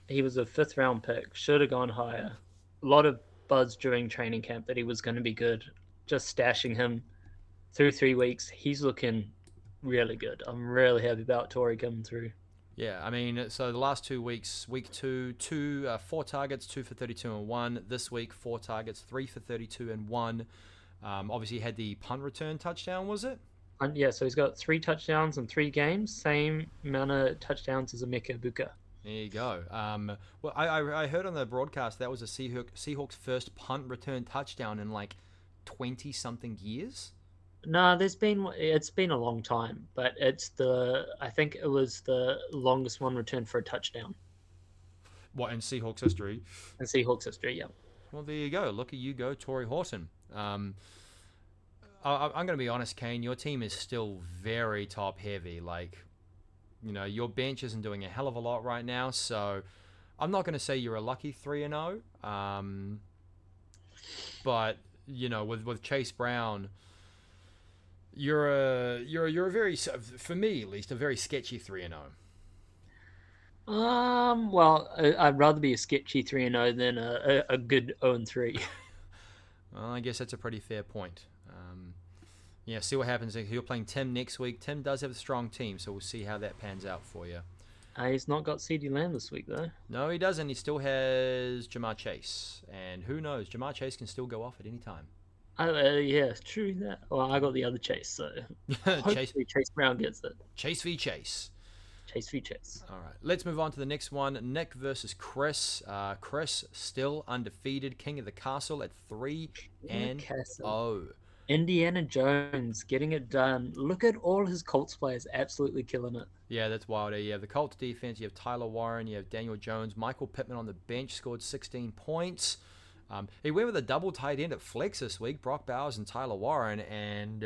He was a 5th round pick. Should have gone higher. A lot of buzz during training camp that he was going to be good. Just stashing him through 3 weeks, he's looking really good. I'm really happy about Torrey coming through.
Yeah, I mean, so the last 2 weeks, week 2, 4 targets, 2 for 32 and 1. This week, 4 targets, 3 for 32 and 1. Obviously, he had the punt return touchdown, was it?
So he's got 3 touchdowns in 3 games, same amount of touchdowns as Emeka Egbuka.
There you go. Well, I heard on the broadcast that was a Seahawks first punt return touchdown in 20-something years.
No, it's been a long time, but I think it was the longest one returned for a touchdown.
What, in Seahawks history?
In Seahawks history, yeah.
Well, there you go. Look at you go, Torrey Horton. I'm going to be honest, Kane. Your team is still very top heavy. your bench isn't doing a hell of a lot right now, so I'm not going to say you're a lucky 3-0. But with Chase Brown, you're a very, for me at least, a very sketchy 3-0.
Well, I'd rather be a sketchy 3-0 than a good 0-3.
Well, I guess that's a pretty fair point. Yeah, see what happens. You're playing Tim next week. Tim does have a strong team, so we'll see how that pans out for you.
He's not got CeeDee Lamb this week, though.
No, he doesn't. He still has Jamar Chase. And who knows? Jamar Chase can still go off at any time.
Yeah, true that. Well, I got the other Chase, so hopefully Chase Brown gets it.
Chase v. Chase.
Chase v. Chase.
All right, let's move on to the next one. Nick versus Chris. Chris still undefeated, king of the castle at 3-0.
Indiana Jones getting it done. Look at all his Colts players absolutely killing it.
Yeah, that's wild. You have the Colts defense. You have Tyler Warren. You have Daniel Jones. Michael Pittman on the bench scored 16 points. He went with a double tight end at flex this week, Brock Bowers and Tyler Warren, and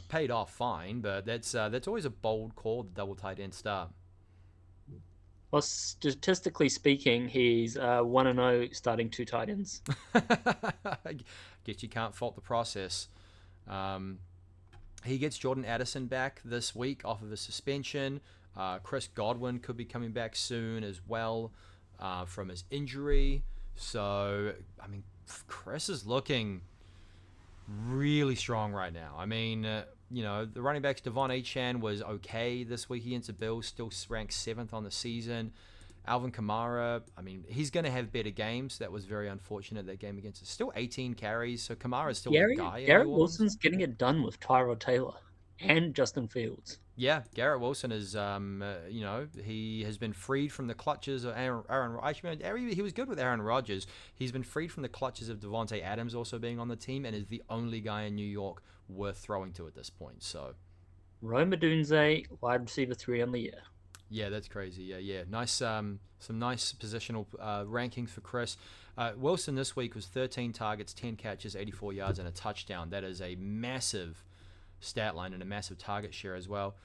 paid off fine. But that's always a bold call, the double tight end start.
Well, statistically speaking, he's 1-0 starting 2 tight ends.
Guess you can't fault the process. He gets Jordan Addison back this week off of a suspension. Chris Godwin could be coming back soon as well from his injury. So, Chris is looking really strong right now. The running backs, Devon Achane was okay this week against the Bills, still ranked 7th on the season. Alvin Kamara, he's going to have better games. That was very unfortunate, that game against us. Still 18 carries, so Kamara is still a guy.
Garrett Wilson's getting it done with Tyrod Taylor and Justin Fields.
Yeah, Garrett Wilson is, he has been freed from the clutches of Aaron. He was good with Aaron Rodgers. He's been freed from the clutches of Devontae Adams also being on the team, and is the only guy in New York worth throwing to at this point. So,
Rome Odunze, wide receiver 3 on the year.
Yeah, that's crazy. Yeah. Nice, some nice positional rankings for Chris. Wilson this week was 13 targets, 10 catches, 84 yards, and a touchdown. That is a massive stat line and a massive target share as well.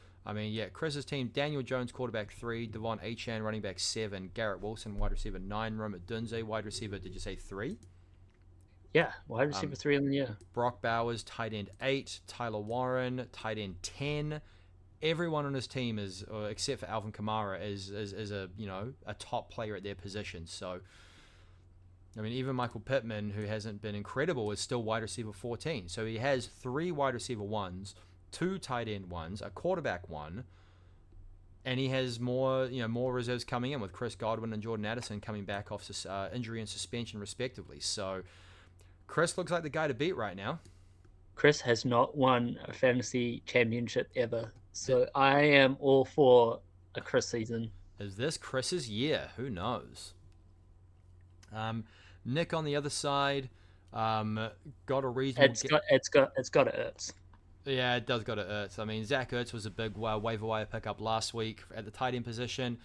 Chris's team, Daniel Jones, quarterback 3, Devon Achane, running back 7, Garrett Wilson, wide receiver 9, Rome Odunze, wide receiver, did you say 3?
Yeah, wide receiver 3 on the year.
Brock Bowers, tight end 8, Tyler Warren, tight end 10. Everyone on his team is, except for Alvin Kamara, is a top player at their position. So, even Michael Pittman, who hasn't been incredible, is still wide receiver 14. So he has 3 wide receiver 1s, 2 tight end 1s, a quarterback 1, and he has more reserves coming in with Chris Godwin and Jordan Addison coming back off injury and suspension respectively. So Chris looks like the guy to beat right now.
Chris has not won a fantasy championship ever. So I am all for a Chris season.
Is this Chris's year? Who knows? Nick on the other side, got a reasonable.
It's got to Ertz.
Yeah, it does go to Ertz. Zach Ertz was a big waiver wire pickup last week at the tight end position.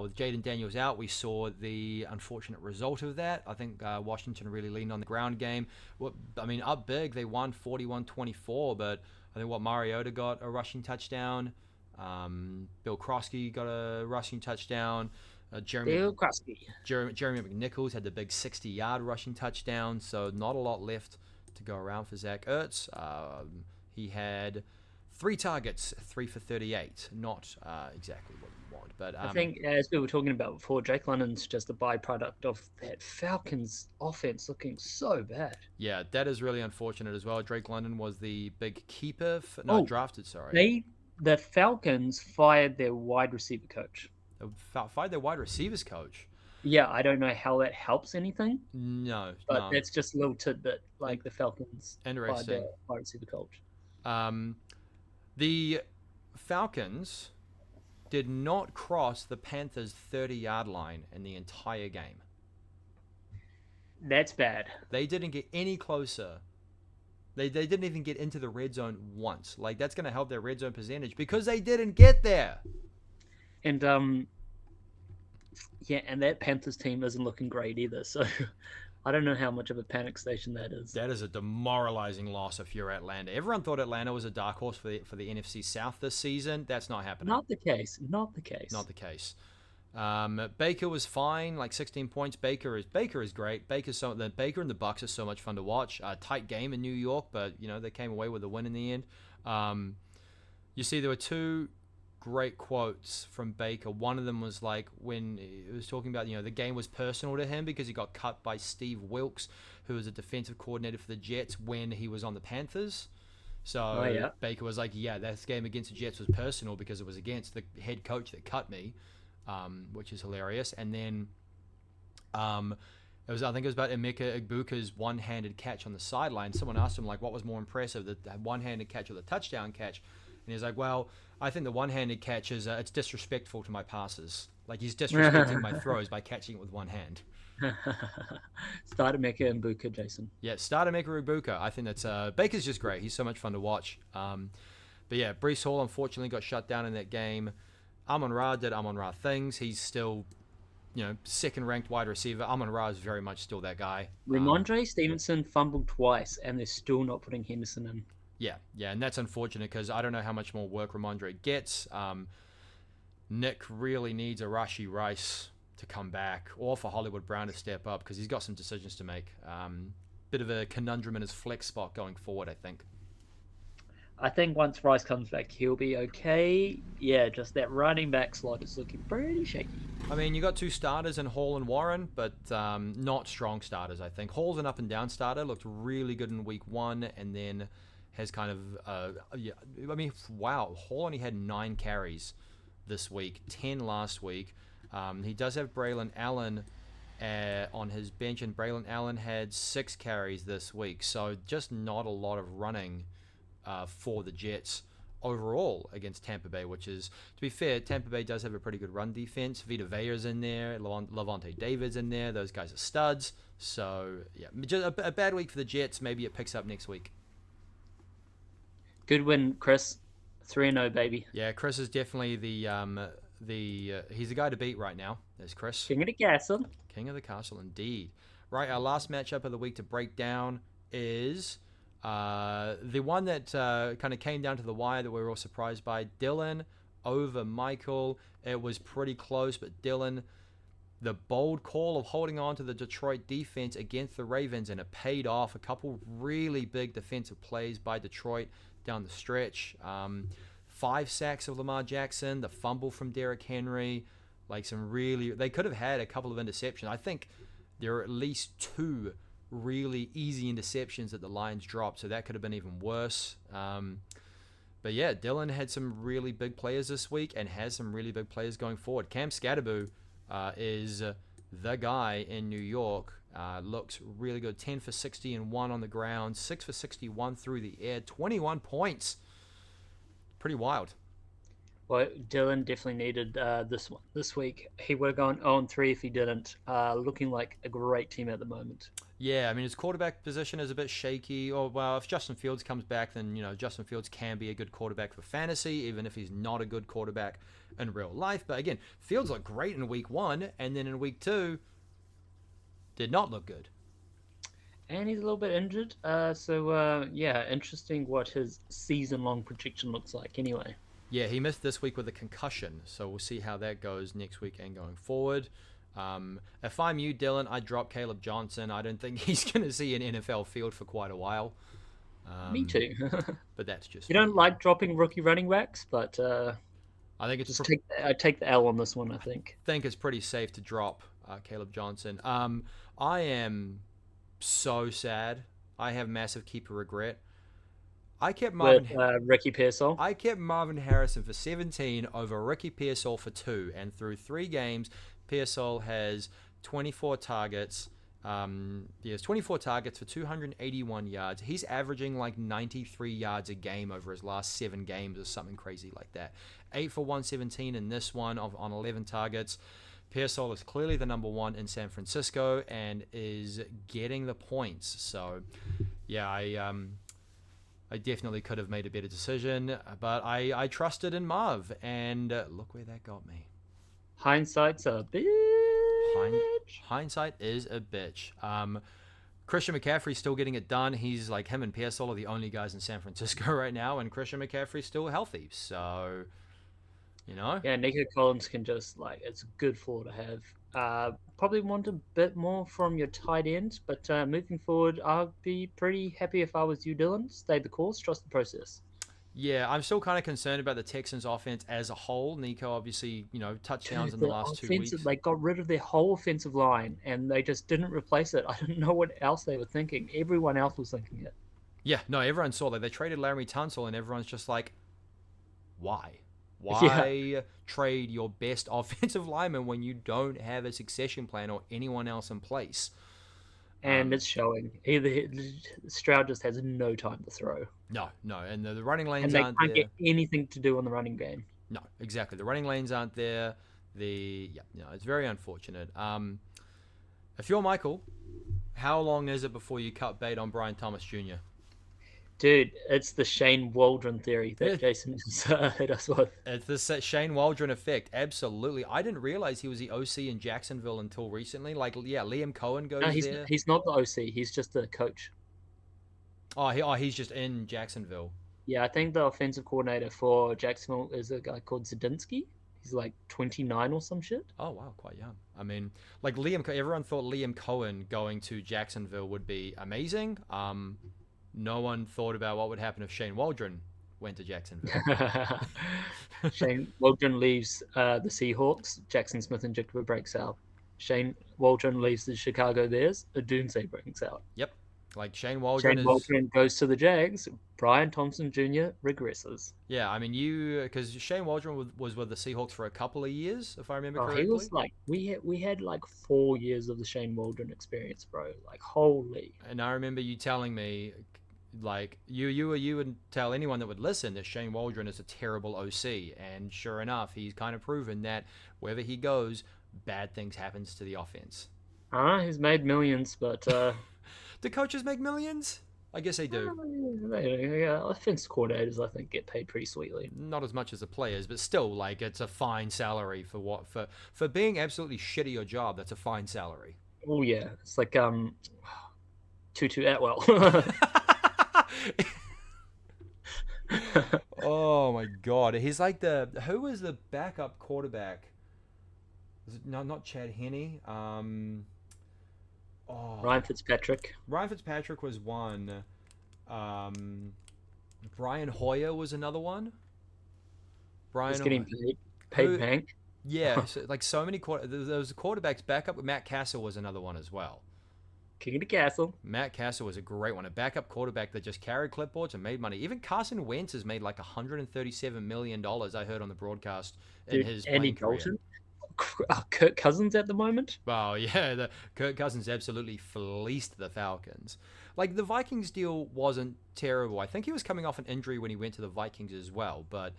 With Jaden Daniels out, we saw the unfortunate result of that. I think Washington really leaned on the ground game. Up big, they won 41-24, but I think Mariota got a rushing touchdown. Bill Krosky got a rushing touchdown. Jeremy McNichols had the big 60-yard rushing touchdown, so not a lot left to go around for Zach Ertz. He had 3 targets, 3 for 38. Not exactly what you want. But
I think, as we were talking about before, Drake London's just a byproduct of that Falcons offense looking so bad.
Yeah, that is really unfortunate as well. Drake London was the big keeper. Drafted, sorry.
The Falcons fired their wide receiver coach.
They fired their wide receivers coach.
Yeah, I don't know how that helps anything.
No.
That's just a little tidbit, the Falcons fired their wide receiver coach.
The Falcons did not cross the Panthers' 30-yard line in the entire game.
That's bad.
They didn't get any closer. They didn't even get into the red zone once. That's going to help their red zone percentage because they didn't get there.
And and that Panthers team isn't looking great either. So I don't know how much of a panic station that is.
That is a demoralizing loss if you're Atlanta. Everyone thought Atlanta was a dark horse for the NFC South this season. That's not happening.
Not the case. Not the case.
Not the case. Baker was fine, like 16 points. Baker is great. Baker and the Bucks are so much fun to watch. Tight game in New York, but they came away with a win in the end. You see, there were two great quotes from Baker. One of them was like when he was talking about the game was personal to him because he got cut by Steve Wilkes, who was a defensive coordinator for the Jets when he was on the Panthers. So Baker was like, yeah, that game against the Jets was personal because it was against the head coach that cut me. Which is hilarious. And then I think it was about Emeka Egbuka's one-handed catch on the sideline. Someone asked him, like, what was more impressive, the one-handed catch or the touchdown catch? And he's like, well, I think the one-handed catch is it's disrespectful to my passes. Like, he's disrespecting my throws by catching it with one hand.
Start Emeka Egbuka, Jason.
Yeah, start Emeka Egbuka. I think that's Baker's just great. He's so much fun to watch. But yeah, Breece Hall unfortunately got shut down in that game. Amon-Ra did Amon-Ra things. He's still, second-ranked wide receiver. Amon-Ra is very much still that guy.
Ramondre Stevenson fumbled twice, and they're still not putting Henderson in.
Yeah, and that's unfortunate because I don't know how much more work Ramondre gets. Nick really needs a Rashee Rice to come back or for Hollywood Brown to step up because he's got some decisions to make. Bit of a conundrum in his flex spot going forward, I think.
I think once Rice comes back, he'll be okay. Yeah, just that running back slot is looking pretty shaky.
I mean, you got two starters in Hall and Warren, but not strong starters, I think. Hall's an up-and-down starter, looked really good in week 1, and then has kind of... wow, Hall only had 9 carries this week, 10 last week. He does have Braylon Allen on his bench, and Braylon Allen had 6 carries this week, so just not a lot of running for the Jets overall against Tampa Bay, which is, to be fair, Tampa Bay does have a pretty good run defense. Vita Vea's in there, Levante David's in there. Those guys are studs. So, yeah, just a bad week for the Jets. Maybe it picks up next week.
Good win, Chris. 3-0, baby.
Yeah, Chris is definitely he's the guy to beat right now. There's Chris.
King of the castle.
King of the castle, indeed. Right, our last matchup of the week to break down is... the one that kind of came down to the wire that we were all surprised by, Dylan over Michael. It was pretty close, but Dylan, the bold call of holding on to the Detroit defense against the Ravens, and it paid off. A couple really big defensive plays by Detroit down the stretch. 5 sacks of Lamar Jackson, the fumble from Derrick Henry, they could have had a couple of interceptions. I think there are at least 2 really easy interceptions that the Lions dropped, so that could have been even worse. But yeah, Dylan had some really big players this week and has some really big players going forward. Cam Scatterboo is the guy in New York. Looks really good. 10 for 60 and 1 on the ground, 6 for 61 through the air, 21 points. Pretty wild.
Well, Dylan definitely needed this week. He would have gone 0-3 if he didn't. Looking like a great team at the moment.
Yeah, I mean, his quarterback position is a bit shaky. If Justin Fields comes back, then, Justin Fields can be a good quarterback for fantasy, even if he's not a good quarterback in real life. But again, Fields looked great in week 1, and then in week 2, did not look good.
And he's a little bit injured. Interesting what his season-long projection looks like anyway.
Yeah, he missed this week with a concussion, so we'll see how that goes next week and going forward. If I'm you, Dylan, I'd drop Caleb Johnson. I don't think he's going to see an NFL field for quite a while.
Me too.
But that's just...
You don't like dropping rookie running backs, but
I think it's...
I take the L on this one, I think.
I think it's pretty safe to drop Caleb Johnson. I am so sad. I have massive keeper regret. I kept
Ricky Pearsall.
I kept Marvin Harrison for 17 over Ricky Pearsall for 2, and through 3 games, Pearsall has 24 targets. He has 24 targets for 281 yards. He's averaging like 93 yards a game over his last 7 games or something crazy like that. 8 for 117 in this one on 11 targets. Pearsall is clearly the number 1 in San Francisco and is getting the points. So, yeah, I definitely could have made a better decision, but I trusted in Marv, and look where that got me.
Hindsight's a bitch.
Hindsight is a bitch. Christian McCaffrey's still getting it done. He's like him and Pearsall are the only guys in San Francisco right now, and Christian McCaffrey's still healthy. So, you know.
Yeah, Nico Collins can just it's a good floor to have. Probably want a bit more from your tight end, but moving forward, I'd be pretty happy if I was you, Dylan. Stay the course, trust the process.
Yeah, I'm still kind of concerned about the Texans' offense as a whole. Nico, obviously, touchdowns in the last 2 weeks.
They got rid of their whole offensive line, and they just didn't replace it. I don't know what else they were thinking. Everyone else was thinking it.
Yeah, no, everyone saw that. They traded Larry Tunsil, and everyone's just like, why? Why trade your best offensive lineman when you don't have a succession plan or anyone else in place?
And it's showing. Either Stroud just has no time to throw.
No, and the running lanes
and
aren't
they
there.
can't get anything to do on the running game.
No, exactly. The running lanes aren't there. It's very unfortunate. If you're Michael, how long is it before you cut bait on Brian Thomas Jr.?
Dude, it's the Shane Waldron theory that Jason has hit us with.
It's the Shane Waldron effect. Absolutely. I didn't realize he was the OC in Jacksonville until recently. Liam Cohen goes there.
He's not the OC. He's just the coach.
He's just in Jacksonville.
Yeah, I think the offensive coordinator for Jacksonville is a guy called Zadinsky. He's like 29 or some shit.
Oh, wow, quite young. I mean, everyone thought Liam Cohen going to Jacksonville would be amazing. No one thought about what would happen if Shane Waldron went to Jacksonville.
Shane Waldron leaves the Seahawks. Jackson Smith-Njigba breaks out. Shane Waldron leaves the Chicago Bears. Odunze breaks out.
Yep. Shane Waldron
goes to the Jags. Brian Thompson Jr. regresses.
Yeah, I mean, because Shane Waldron was with the Seahawks for a couple of years, if I remember correctly.
He was we had 4 years of the Shane Waldron experience, bro. Holy.
And I remember you telling me, you would tell anyone that would listen that Shane Waldron is a terrible OC, and sure enough, he's kind of proven that wherever he goes, bad things happens to the offense.
He's made millions, but
do coaches make millions? I guess they do.
Offense coordinators, I think, get paid pretty sweetly.
Not as much as the players, but still, it's a fine salary for being absolutely shit at your job. That's a fine salary.
Oh yeah, it's like Tutu Atwell.
Oh my god, he's like who was the backup quarterback? Was it not Chad Henne?
Ryan Fitzpatrick.
Ryan Fitzpatrick was one. Brian Hoyer was another one.
He's getting paid Hank.
Yeah, so many those quarterbacks. Backup Matt Castle was another one as well.
King of the Castle.
Matt Castle was a great one. A backup quarterback that just carried clipboards and made money. Even Carson Wentz has made $137 million, I heard on the broadcast, in his playing career. Dalton?
Kirk Cousins at the moment?
Wow, yeah. Kirk Cousins absolutely fleeced the Falcons. The Vikings deal wasn't terrible. I think he was coming off an injury when he went to the Vikings as well. But,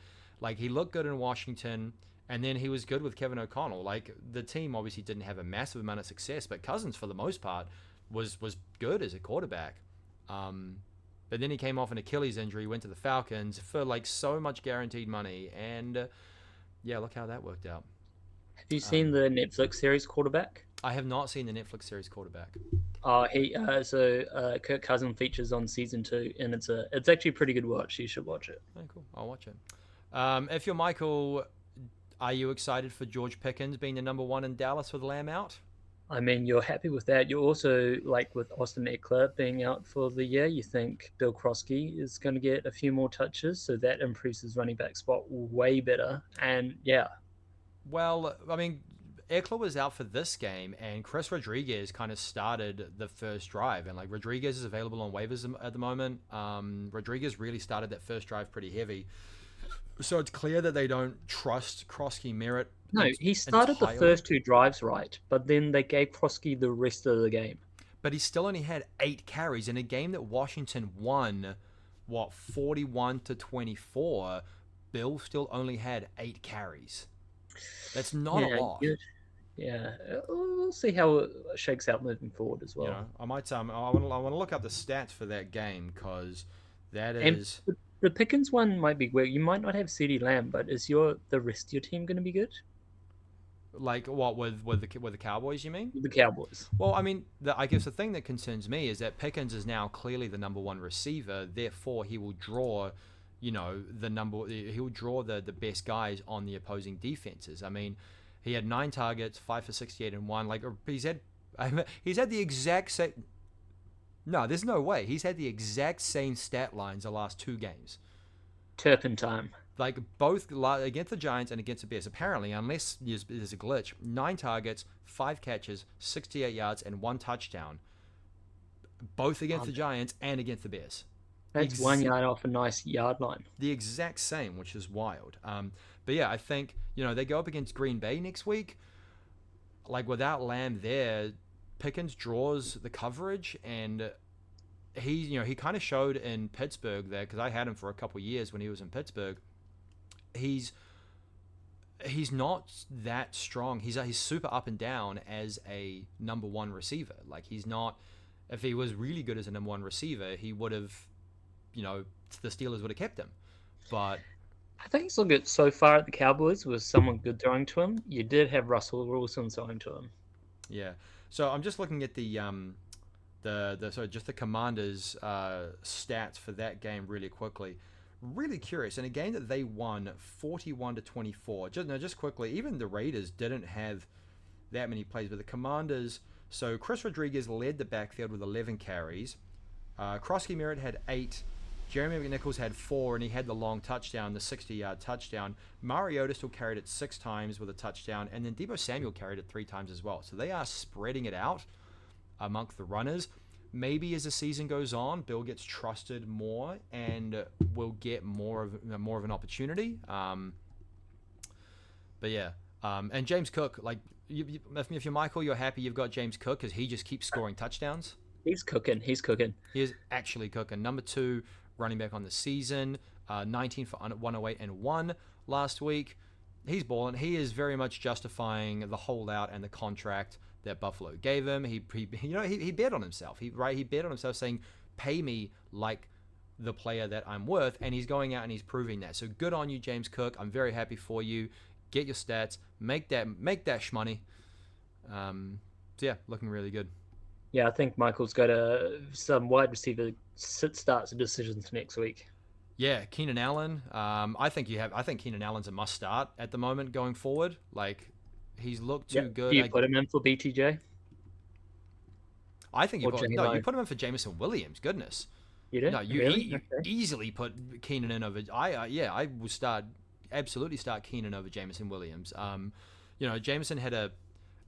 he looked good in Washington, and then he was good with Kevin O'Connell. The team obviously didn't have a massive amount of success, but Cousins, for the most part, was good as a quarterback. But then he came off an Achilles injury, went to the Falcons for so much guaranteed money, and look how that worked out.
Have you seen the Netflix series Quarterback?
I have not seen the Netflix series Quarterback.
Kirk Cousins features on season 2, and it's actually a pretty good watch. You should watch it.
Oh, cool. I'll watch it. If you're Michael, are you excited for George Pickens being the number 1 in Dallas with Lamb out?
I mean, you're happy with that. You're also, with Austin Eckler being out for the year, you think Bill Krosky is going to get a few more touches, so that improves his running back spot way better. And, yeah. Well,
I mean, Eckler was out for this game, and Chris Rodriguez kind of started the first drive. And, Rodriguez is available on waivers at the moment. Rodriguez really started that first drive pretty heavy. So it's clear that they don't trust Krosky Merritt.
No, he started the first 2 drives right, but then they gave Krosky the rest of the game.
But he still only had 8 carries in a game that Washington won, 41-24. Bill still only had 8 carries. That's not a lot.
Yeah, we'll see how it shakes out moving forward as well.
I might. I want to look up the stats for that game because that is.
The Pickens one might be where you might not have CeeDee Lamb, but is the rest of your team going to be good?
Like what with the Cowboys? You mean?
The Cowboys.
Well, I mean, I guess the thing that concerns me is that Pickens is now clearly the number one receiver. Therefore, he will draw, he'll draw the best guys on the opposing defenses. I mean, he had 9 targets, 5 for 68 and 1. Like he's had the exact same. No, there's no way. He's had the exact same stat lines the last 2 games.
Turpentine.
Like both against the Giants and against the Bears. Apparently, unless there's a glitch, 9 targets, 5 catches, 68 yards, and 1 touchdown. Both against the Giants and against the Bears.
That's 1 yard off a nice yard line.
The exact same, which is wild. But yeah, I think they go up against Green Bay next week. Like without Lamb there, Pickens draws the coverage, and he kind of showed in Pittsburgh there, because I had him for a couple years when he was in Pittsburgh. He's not that strong. He's super up and down as a number 1 receiver. Like he's not. If he was really good as a number 1 receiver, he would have, the Steelers would have kept him. But
I think he's looked at so far at the Cowboys with someone good throwing to him. You did have Russell Wilson throwing to him.
Yeah. So I'm just looking at the Commanders' stats for that game really quickly. Really curious. In a game that they won 41-24. Just quickly, even the Raiders didn't have that many plays, but the Commanders. So Chris Rodriguez led the backfield with 11 carries. Krosky Merritt had 8. Jeremy McNichols had 4, and he had the long touchdown, the 60-yard touchdown. Mariota still carried it 6 times with a touchdown, and then Deebo Samuel carried it 3 times as well. So they are spreading it out amongst the runners. Maybe as the season goes on, Bill gets trusted more and will get more of an opportunity. But yeah, and James Cook, like if you're Michael, you're happy you've got James Cook because he just keeps scoring touchdowns.
He's cooking. He is
actually cooking. Number 2 running back on the season, 19 for 108 and 1 last week. He's balling. He is very much justifying the holdout and the contract that Buffalo gave him. He bet on himself. He bet on himself, saying, "Pay me like the player that I'm worth," and he's going out and he's proving that. So good on you, James Cook. I'm very happy for you. Get your stats. Make that shmoney. So yeah, looking really good.
Yeah, I think Michael's got some wide receiver starts and decisions next week.
Yeah, Keenan Allen. I think Keenan Allen's a must start at the moment going forward. Like he's looked too good.
Do you put him in for BTJ?
I think you put him in for Jameson Williams. Goodness.
You do?
No, you easily put Keenan in over. I will absolutely start Keenan over Jameson Williams. Jameson had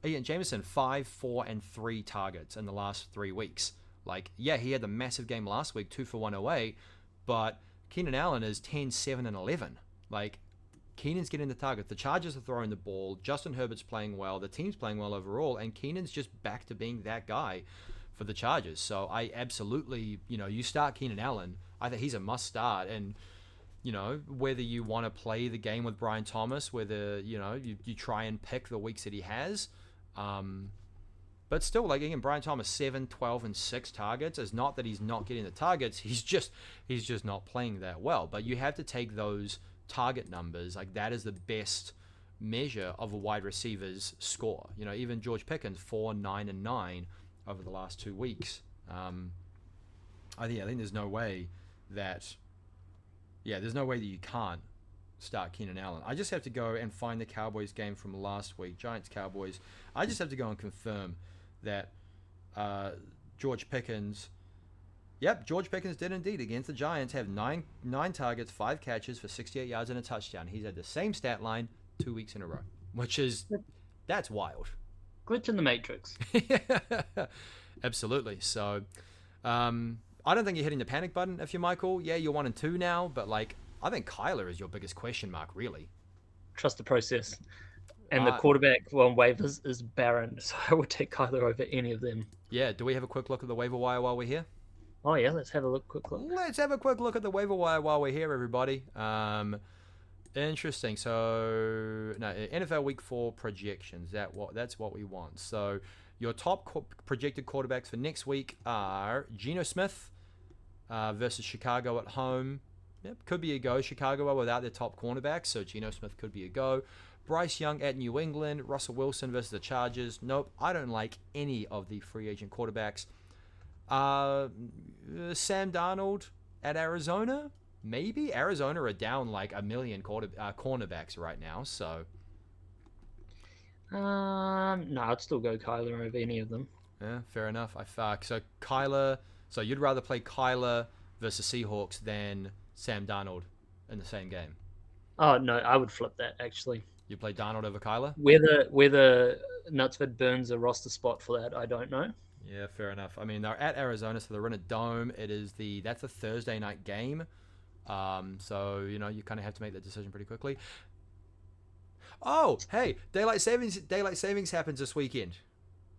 Jameson 5, 4, and 3 targets in the last 3 weeks. Like, yeah, he had the massive game last week, 2 for 108, but Keenan Allen is 10, 7, and 11. Like, Keenan's getting the target. The Chargers are throwing the ball. Justin Herbert's playing well. The team's playing well overall, and Keenan's just back to being that guy for the Chargers. So I absolutely, you start Keenan Allen. I think he's a must start, and whether you want to play the game with Brian Thomas, whether you try and pick the weeks that he has. But still, like again, Brian Thomas 7, 12, and 6 targets is not that he's not getting the targets. He's just not playing that well. But you have to take those target numbers. Like that is the best measure of a wide receiver's score. Even George Pickens 4, 9, and 9 over the last 2 weeks. I think there's no way that you can't start Keenan Allen. I just have to go and find the Cowboys game from last week, Giants-Cowboys. I just have to go and confirm that George Pickens did indeed against the Giants have 9 targets, 5 catches for 68 yards and a touchdown. He's had the same stat line 2 weeks in a row, that's wild.
Glitch in the Matrix.
Absolutely. So I don't think you're hitting the panic button if you're Michael. Yeah, you're 1-2 now, but I think Kyler is your biggest question mark, really.
Trust the process. And the quarterback on waivers is barren, so I would take Kyler over any of them.
Yeah, do we have a quick look at the waiver wire while we're here?
Oh, yeah, let's have a quick look.
Let's have a quick look at the waiver wire while we're here, everybody. Interesting. So, NFL Week 4 projections. That's what we want. So, your top projected quarterbacks for next week are Geno Smith versus Chicago at home. Yep, could be a go. Chicago are without their top cornerback, so Geno Smith could be a go. Bryce Young at New England, Russell Wilson versus the Chargers. Nope, I don't like any of the free agent quarterbacks. Sam Darnold at Arizona, maybe. Arizona are down like a million cornerbacks right now, so.
No, I'd still go Kyler over any of them.
Yeah, fair enough. So Kyler. So you'd rather play Kyler versus Seahawks than Sam Darnold in the same game?
Oh no, I would flip that actually.
You play Darnold over Kyler?
Whether Knutsford burns a roster spot for that, I don't know.
Yeah, fair enough. I mean, they're at Arizona, so they're in a dome. That's a Thursday night game. So you kind of have to make that decision pretty quickly. Oh, hey, daylight savings happens this weekend.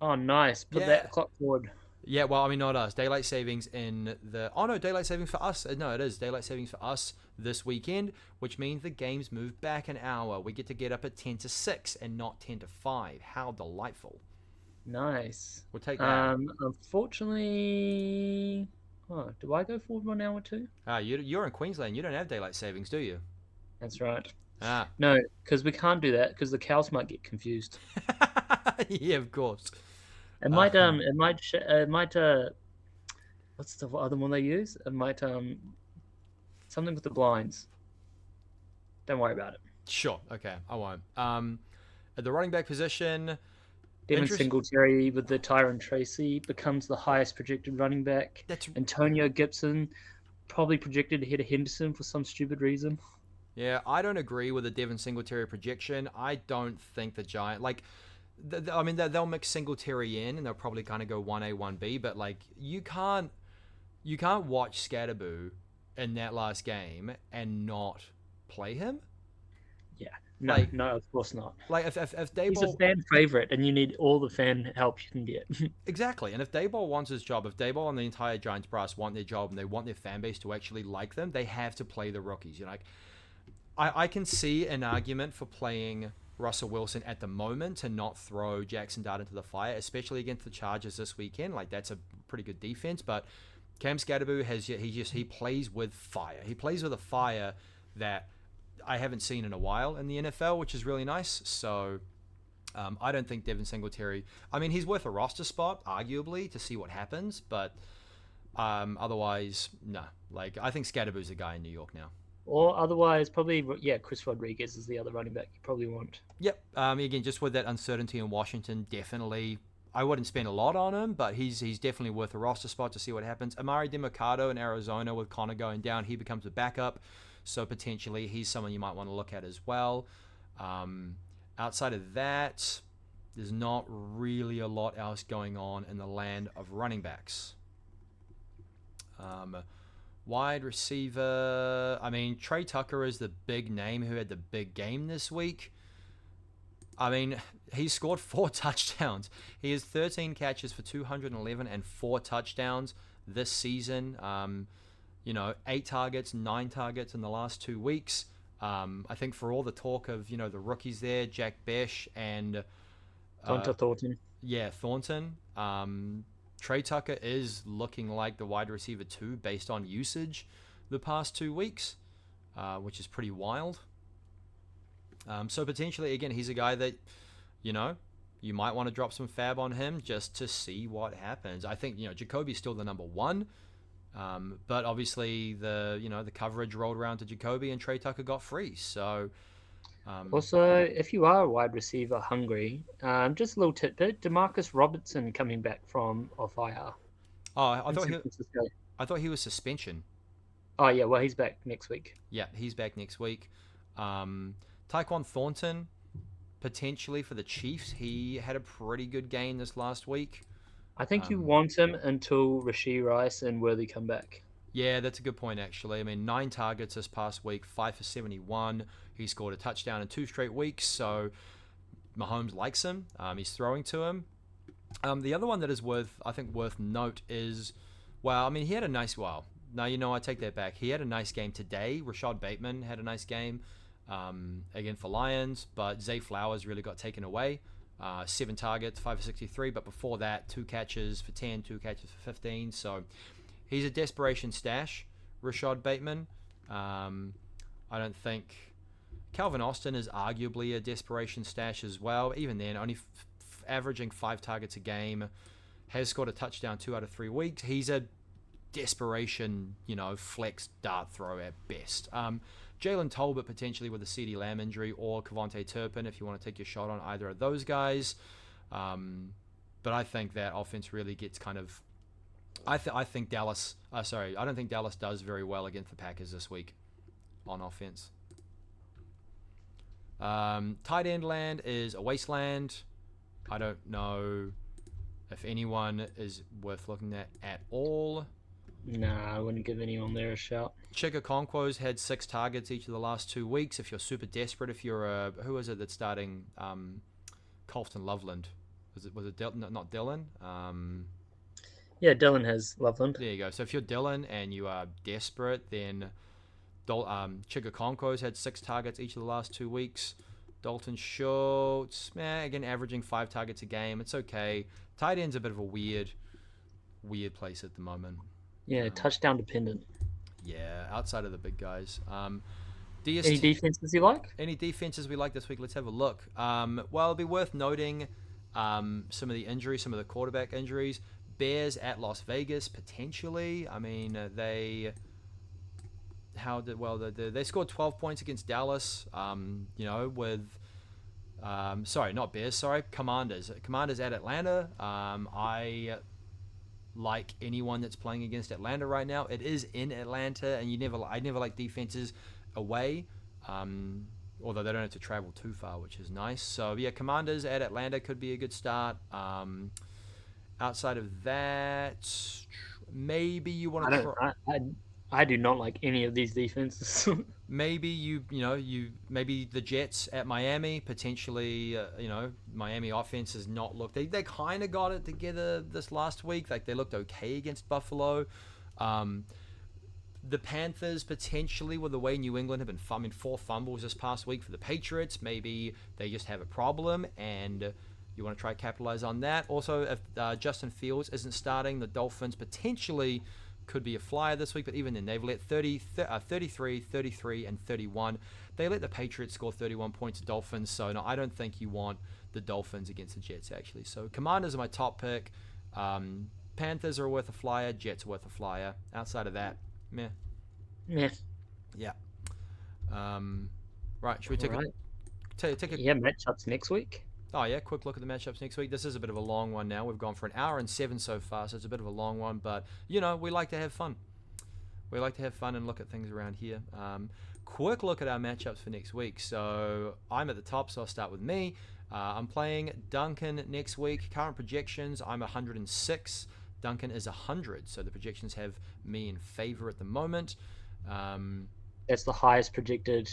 Oh, nice. Put that clock forward.
Yeah, well, I mean, not us. Daylight savings daylight savings for us. No, it is daylight savings for us this weekend, which means the games move back an hour. We get to get up at 10 to 6 and not 10 to 5. How delightful.
Nice.
We'll take that.
Unfortunately, do I go forward 1 hour too?
You're in Queensland. You don't have daylight savings, do you?
That's right.
Ah.
No, because we can't do that because the cows might get confused.
Yeah, of course.
It might what's the other one they use? It might something with the blinds. Don't worry about it.
Sure. Okay, I won't. At the running back position,
Devin Singletary with the Tyron Tracy becomes the highest projected running back. Antonio Gibson probably projected ahead of Henderson for some stupid reason.
Yeah, I don't agree with the Devin Singletary projection. I don't think the Giants they'll mix Singletary in and they'll probably kind of go 1A, 1B, but like you can't watch Scatterboo in that last game and not play him.
Yeah, no, of course not.
Like if Daboll,
he's a fan favorite, and you need all the fan help you can get.
Exactly, and if Daboll wants his job, if Daboll and the entire Giants brass want their job and they want their fan base to actually like them, they have to play the rookies. I can see an argument for playing Russell Wilson at the moment and not throw Jackson Dart into the fire, especially against the Chargers this weekend. Like that's a pretty good defense, but Cam Scatterboo he plays with fire. He plays with a fire that I haven't seen in a while in the NFL, which is really nice. So I don't think Devin Singletary. I mean, he's worth a roster spot, arguably, to see what happens, but otherwise, no. Like I think Scatterboo's a guy in New York now.
Or otherwise, probably, Chris Rodriguez is the other running back you probably want.
Yep. Again, just with that uncertainty in Washington, definitely, I wouldn't spend a lot on him, but he's definitely worth a roster spot to see what happens. Amari DeMercado in Arizona with Connor going down, he becomes a backup, so potentially he's someone you might want to look at as well. Outside of that, there's not really a lot else going on in the land of running backs. Wide receiver, I mean, Trey Tucker is the big name who had the big game this week. I mean, he scored 4 touchdowns. He has 13 catches for 211 and 4 touchdowns this season. 8 targets, 9 targets in the last 2 weeks. I think for all the talk of, the rookies there, Jack Besh and
Thornton.
Yeah, Thornton. Trey Tucker is looking like the wide receiver 2 based on usage the past 2 weeks, which is pretty wild. So potentially, again, he's a guy that, you might want to drop some fab on him just to see what happens. I think, Jacoby's still the number 1, but obviously the coverage rolled around to Jacoby and Trey Tucker got free. So
also, if you are a wide receiver hungry, just a little tidbit: Demarcus Robertson coming back from off IR.
Oh, I thought he was suspension.
Oh yeah, well he's back next week.
Yeah, he's back next week. Tyquan Thornton, potentially for the Chiefs. He had a pretty good game this last week.
I think you want him until Rashee Rice and Worthy come back.
Yeah, that's a good point, actually. I mean, 9 targets this past week, 5 for 71. He scored a touchdown in 2 straight weeks, so Mahomes likes him. He's throwing to him. The other one that is worth note is, he had a nice, I take that back. He had a nice game today. Rashad Bateman had a nice game, again for Lions, but Zay Flowers really got taken away. 7 targets, 5 for 63, but before that, 2 catches for 10, 2 catches for 15, so he's a desperation stash, Rashad Bateman. I don't think, Calvin Austin is arguably a desperation stash as well. Even then, only averaging 5 targets a game, has scored a touchdown 2 out of 3 weeks. He's a desperation, flex dart throw at best. Jalen Tolbert potentially with a CeeDee Lamb injury, or Kevontae Turpin if you want to take your shot on either of those guys. But I think that offense really gets kind of... I think Dallas... I don't think Dallas does very well against the Packers this week on offense. Tight end land is a wasteland. I don't know if anyone is worth looking at all.
Nah, I wouldn't give anyone there a shout.
Chigga Conquo's had 6 targets each of the last 2 weeks. If you're super desperate, if you're who is it that's starting Colton Loveland? Was it not Dylan?
Yeah, Dylan has Loveland.
There you go. So if you're Dylan and you are desperate, then Chigga Conquo's had 6 targets each of the last 2 weeks. Dalton Schultz, again, averaging 5 targets a game. It's okay. Tight end's a bit of a weird place at the moment.
Yeah, touchdown dependent.
Yeah, outside of the big guys.
DST, any defenses you like?
Any defenses we like this week? Let's have a look. Well, it'll be worth noting some of the injuries, some of the quarterback injuries. Bears at Las Vegas, potentially. I mean, they scored 12 points against Dallas, with... sorry, not Bears, sorry, Commanders. Commanders at Atlanta. I like anyone that's playing against Atlanta right now. It is in Atlanta, and I never like defenses away, although they don't have to travel too far, which is nice. So, yeah, Commanders at Atlanta could be a good start. Outside of that, maybe you want to...
I do not like any of these defenses.
Maybe maybe the Jets at Miami, potentially. Miami offense has not looked. They kind of got it together this last week. Like, they looked okay against Buffalo. The Panthers potentially, with the way New England have been 4 fumbles this past week for the Patriots. Maybe they just have a problem, and you want to try to capitalize on that. Also, if Justin Fields isn't starting, the Dolphins potentially could be a flyer this week, but even then, they've let 33, 33, and 31. They let the Patriots score 31 points to Dolphins, so no, I don't think you want the Dolphins against the Jets, actually. So Commanders are my top pick. Panthers are worth a flyer. Jets are worth a flyer. Outside of that, meh.
Yeah.
Yeah. Right, should we take a...
Yeah, matchups next week.
Oh, yeah, quick look at the matchups next week. This is a bit of a long one now. We've gone for 1 hour and 7 so far, so it's a bit of a long one. But, we like to have fun. We like to have fun and look at things around here. Quick look at our matchups for next week. So I'm at the top, so I'll start with me. I'm playing Duncan next week. Current projections, I'm 106. Duncan is 100, so the projections have me in favor at the moment.
That's the highest projected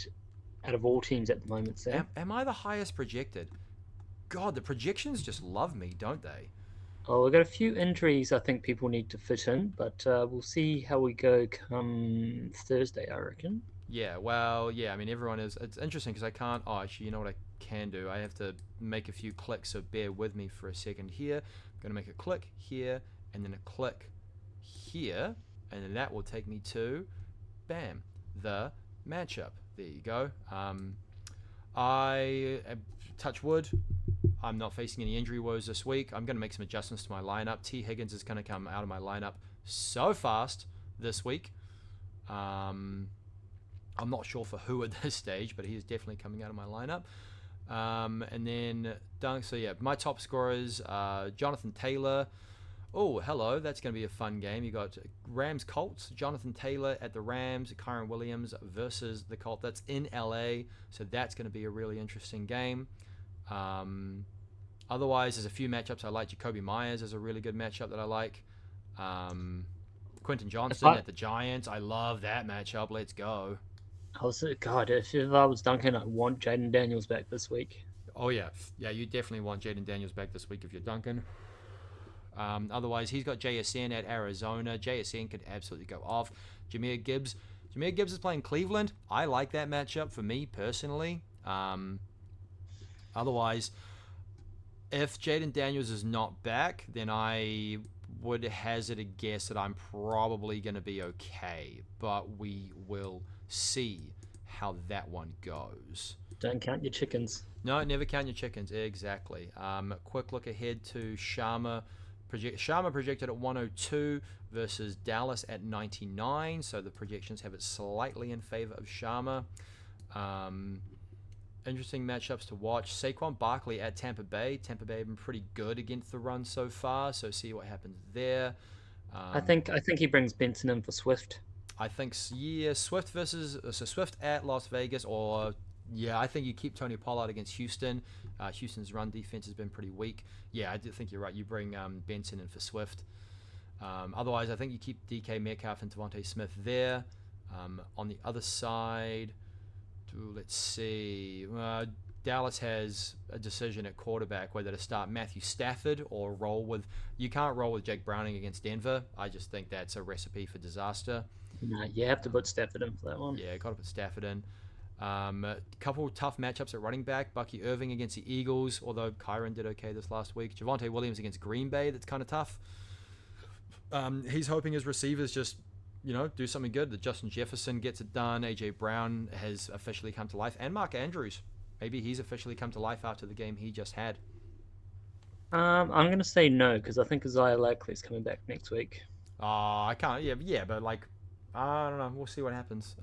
out of all teams at the moment, Sam.
Am I the highest projected? God, the projections just love me, don't they?
Oh, we've got a few injuries I think people need to fit in, but we'll see how we go come Thursday, I reckon.
Yeah, well, yeah, I mean, everyone is... It's interesting because I can't... Oh, actually, you know what I can do? I have to make a few clicks, so bear with me for a second here. I'm going to make a click here, and then a click here, and then that will take me to, bam, the matchup. There you go. I touch wood. I'm not facing any injury woes this week. I'm going to make some adjustments to my lineup. T. Higgins is going to come out of my lineup so fast this week. I'm not sure for who at this stage, but he is definitely coming out of my lineup. And then, so yeah, my top scorers, Jonathan Taylor. Oh, hello. That's going to be a fun game. You got Rams Colts, Jonathan Taylor at the Rams, Kyron Williams versus the Colts. That's in LA, so that's going to be a really interesting game. Otherwise, there's a few matchups I like. Jacoby Myers is a really good matchup that I like. Quentin Johnston at the Giants. I love that matchup. Let's go.
God, if I was Duncan, I'd want Jaden Daniels back this week.
Oh, yeah. Yeah, you definitely want Jaden Daniels back this week if you're Duncan. Otherwise, he's got JSN at Arizona. JSN could absolutely go off. Jahmyr Gibbs is playing Cleveland. I like that matchup for me personally. Otherwise, if Jaden Daniels is not back, then I would hazard a guess that I'm probably going to be okay. But we will see how that one goes.
Don't count your chickens.
No, never count your chickens. Exactly. Quick look ahead to Sharma. Sharma projected at 102 versus Dallas at 99. So the projections have it slightly in favor of Sharma. Interesting matchups to watch. Saquon Barkley at Tampa Bay. Tampa Bay have been pretty good against the run so far. So see what happens there.
I think he brings Benson in for Swift.
I think Swift versus Swift at Las Vegas, or I think you keep Tony Pollard against Houston. Houston's run defense has been pretty weak. Yeah, I do think you're right. You bring Benson in for Swift. Otherwise, I think you keep DK Metcalf and Devontae Smith there. On the other side, let's see. Dallas has a decision at quarterback whether to start Matthew Stafford or roll with. You can't roll with Jake Browning against Denver. I just think that's a recipe for disaster.
No, you have to put Stafford in for that one.
Yeah, got to put Stafford in. A couple tough matchups at running back. Bucky Irving against the Eagles, although Kyron did okay this last week. Javonte Williams against Green Bay, that's kind of tough. He's hoping his receivers just, do something good. That Justin Jefferson gets it done. A.J. Brown has officially come to life. And Mark Andrews. Maybe he's officially come to life after the game he just had.
I'm going to say no, because I think Isaiah Likely's coming back next week.
I can't. Yeah, but I don't know. We'll see what happens.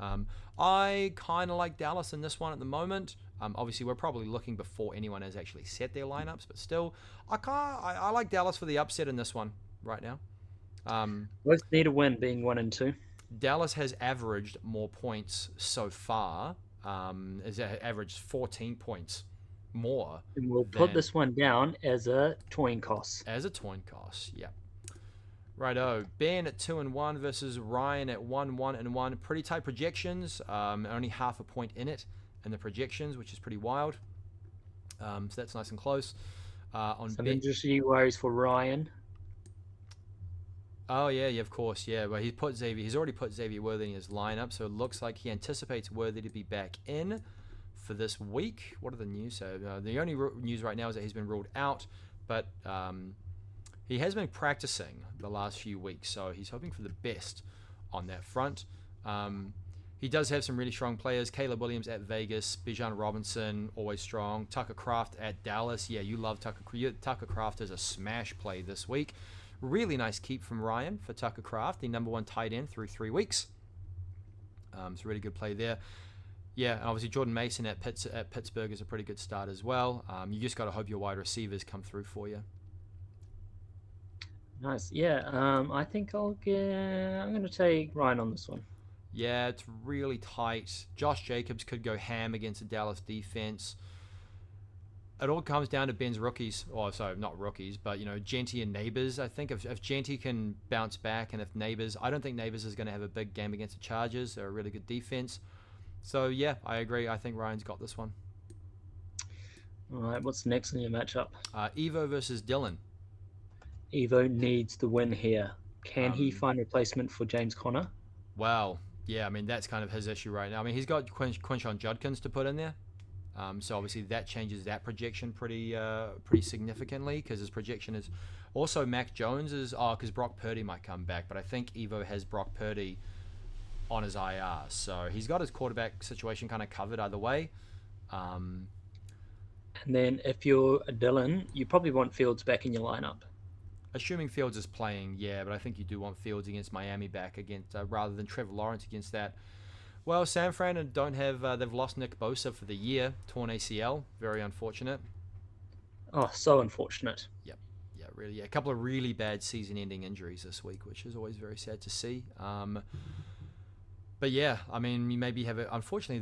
I kind of like Dallas in this one at the moment. Obviously, we're probably looking before anyone has actually set their lineups, but still, I like Dallas for the upset in this one right now.
Both need a win, being 1 and 2.
Dallas has averaged more points so far. Has averaged 14 points more.
And we'll put this one down as a coin toss.
Yeah. Righto. Ben at 2-1 versus Ryan at 1-1. Pretty tight projections. Only half a point in it in the projections, which is pretty wild. So that's nice and close.
Some industry worries for Ryan.
Oh yeah, of course, yeah. Well, he's already put Xavier Worthy in his lineup, so it looks like he anticipates Worthy to be back in for this week. What are the news? So the only news right now is that he's been ruled out, but he has been practicing the last few weeks, so he's hoping for the best on that front. He does have some really strong players. Caleb Williams at Vegas, Bijan Robinson, always strong. Tucker Kraft at Dallas. Yeah, you love Tucker. Tucker Kraft is a smash play this week. Really nice keep from Ryan for Tucker Kraft, the number 1 tight end through 3 weeks. It's a really good play there. Yeah, and obviously Jordan Mason at Pittsburgh is a pretty good start as well. You just got to hope your wide receivers come through for you.
Nice. Yeah, I think I'm going to take Ryan on this one.
Yeah, it's really tight. Josh Jacobs could go ham against the Dallas defense. It all comes down to Ben's rookies. Oh, sorry, not rookies, but, Genty and Neighbors. I think if Genty can bounce back and if Neighbors, I don't think Neighbors is going to have a big game against the Chargers. They're a really good defense. So, yeah, I agree. I think Ryan's got this one.
All right, what's next in your matchup?
Evo versus Dylan.
Evo needs the win here. Can he find replacement for James Conner?
Well, yeah, I mean, that's kind of his issue right now. I mean, he's got Quinshon Judkins to put in there. So obviously that changes that projection pretty significantly, because his projection is also Mac Jones is because Brock Purdy might come back, but I think Evo has Brock Purdy on his IR, so he's got his quarterback situation kind of covered either way.
And then if you're a Dylan, you probably want Fields back in your lineup.
Assuming Fields is playing, yeah, but I think you do want Fields against Miami back against rather than Trevor Lawrence against that. Well, San Fran don't have. They've lost Nick Bosa for the year, torn ACL. Very unfortunate.
Oh, so unfortunate.
Yep. Yeah, really. Yeah. A couple of really bad season-ending injuries this week, which is always very sad to see. But yeah, I mean, you maybe have unfortunately,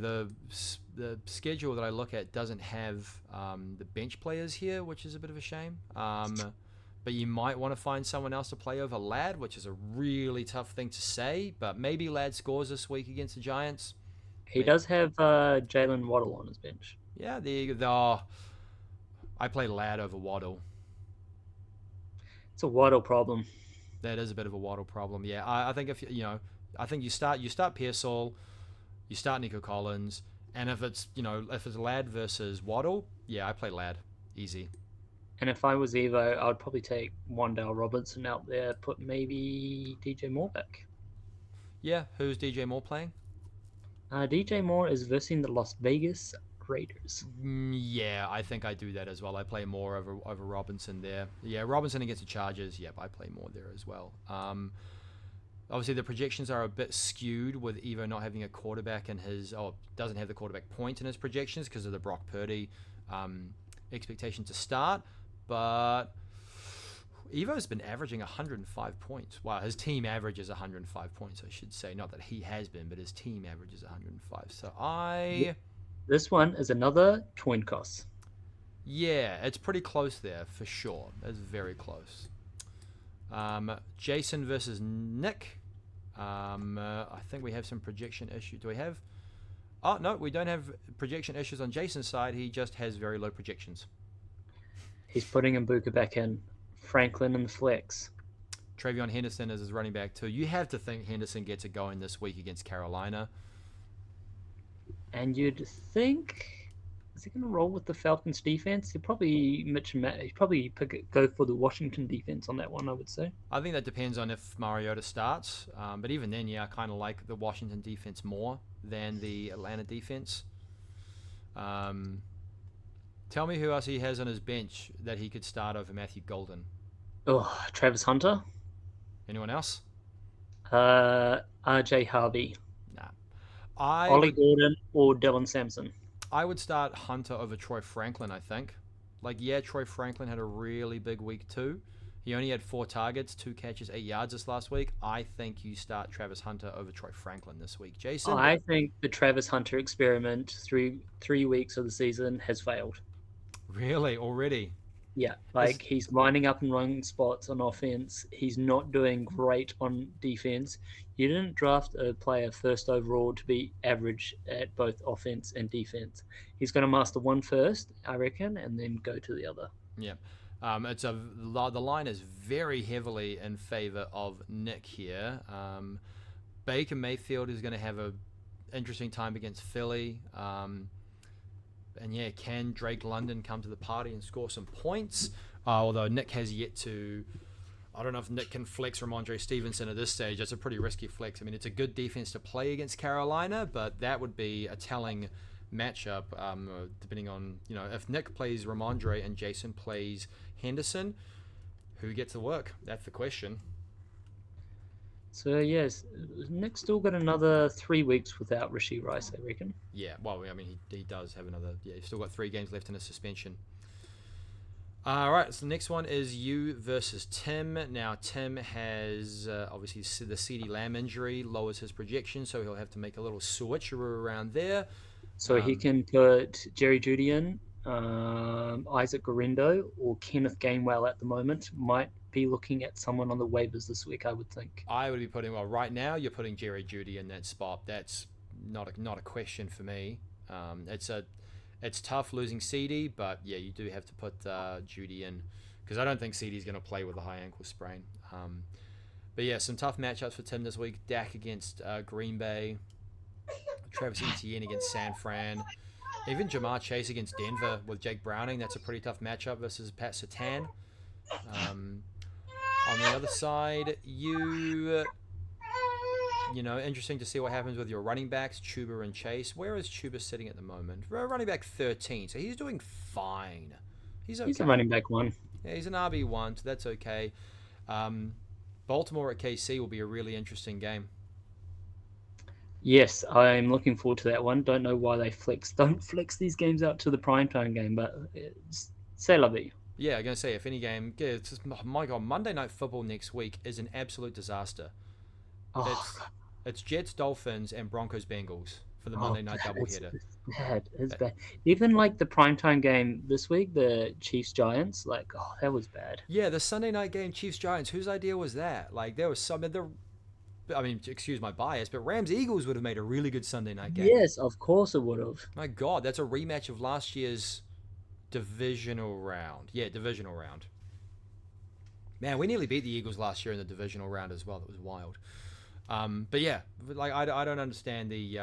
the schedule that I look at doesn't have the bench players here, which is a bit of a shame. But you might want to find someone else to play over Ladd, which is a really tough thing to say. But maybe Ladd scores this week against the Giants.
He does have Jalen Waddle on his bench.
Yeah, I play Ladd over Waddle.
It's a Waddle problem.
That is a bit of a Waddle problem. Yeah, I think I think you start Pearsall, you start Nico Collins, and if it's Ladd versus Waddle, yeah, I play Ladd easy.
And if I was Evo, I would probably take Wan'Dale Robinson out there, put maybe DJ Moore back.
Yeah, who's DJ Moore playing?
DJ Moore is versing the Las Vegas Raiders.
Yeah, I think I do that as well. I play more over Robinson there. Yeah, Robinson against the Chargers. Yep, I play more there as well. Obviously, the projections are a bit skewed with Evo not having a quarterback in his... Oh, doesn't have the quarterback point in his projections because of the Brock Purdy expectation to start. But Evo's been averaging 105 points. Wow, his team averages 105 points, I should say. Not that he has been, but his team averages 105. So
This one is another coin toss.
Yeah, it's pretty close there, for sure. It's very close. Jason versus Nick. I think we have some projection issues. Do we have... Oh, no, we don't have projection issues on Jason's side. He just has very low projections.
He's putting Mbuka back in. Franklin and the flex.
Travion Henderson is his running back too. You have to think Henderson gets it going this week against Carolina.
And you'd think... Is he going to roll with the Falcons defense? He'd probably go for the Washington defense on that one, I would say.
I think that depends on if Mariota starts. But even then, yeah, I kind of like the Washington defense more than the Atlanta defense. Tell me who else he has on his bench that he could start over Matthew Golden.
Oh, Travis Hunter.
Anyone else?
RJ Harvey.
Nah.
Ollie Gordon or Dylan Sampson.
I would start Hunter over Troy Franklin, I think. Troy Franklin had a really big week too. He only had 4 targets, 2 catches, 8 yards this last week. I think you start Travis Hunter over Troy Franklin this week. Jason?
I think the Travis Hunter experiment through 3 weeks of the season has failed.
Really? Already?
Yeah, he's lining up in wrong spots on offense. He's not doing great on defense. You didn't draft a player first overall to be average at both offense and defense. He's going to master one first, I reckon, and then go to the other.
Yeah. The line is very heavily in favor of Nick here. Baker Mayfield is going to have an interesting time against Philly. And yeah, can Drake London come to the party and score some points? Although Nick has yet to... I don't know if Nick can flex Ramondre Stevenson at this stage. That's a pretty risky flex. I mean, it's a good defense to play against Carolina, but that would be a telling matchup, depending on, if Nick plays Ramondre and Jason plays Henderson, who gets the work? That's the question.
So, yes, Nick's still got another 3 weeks without Rashee Rice, I reckon.
Yeah, well, I mean, he does have another... Yeah, he's still got 3 games left in his suspension. All right, so the next one is you versus Tim. Now, Tim has, obviously, the CeeDee Lamb injury lowers his projection, so he'll have to make a little switcheroo around there.
So he can put Jerry Jeudy in, Isaac Guerrero, or Kenneth Gainwell at the moment. Might be looking at someone on the waivers this week, I would think.
I would be putting... Well, right now, you're putting Jerry Jeudy in that spot. That's not a question for me. It's tough losing CD, but yeah, you do have to put Jeudy in because I don't think CD's going to play with a high ankle sprain. But yeah, some tough matchups for Tim this week. Dak against Green Bay, Travis Etienne against San Fran, even Jamar Chase against Denver with Jake Browning. That's a pretty tough matchup versus Pat Surtain. On the other side, interesting to see what happens with your running backs, Chuba and Chase. Where is Chuba sitting at the moment? Running back 13, so he's doing fine. He's okay.
He's a running back 1.
Yeah, he's an RB1, so that's okay. Baltimore at KC will be a really interesting game.
Yes, I'm looking forward to that one. Don't know why they don't flex these games out to the primetime game, but c'est la vie.
Yeah, I'm going to say, if any game... Yeah, my God, Monday Night Football next week is an absolute disaster. It's Jets, Dolphins, and Broncos, Bengals for the Monday night doubleheader.
It's bad. Even the primetime game this week, the Chiefs Giants, that was bad.
Yeah, the Sunday night game, Chiefs Giants. Whose idea was that? There was some. I mean, excuse my bias, but Rams Eagles would have made a really good Sunday night game.
Yes, of course it would have.
My God, that's a rematch of last year's divisional round. Yeah, divisional round. Man, we nearly beat the Eagles last year in the divisional round as well. That was wild. But yeah, I don't understand the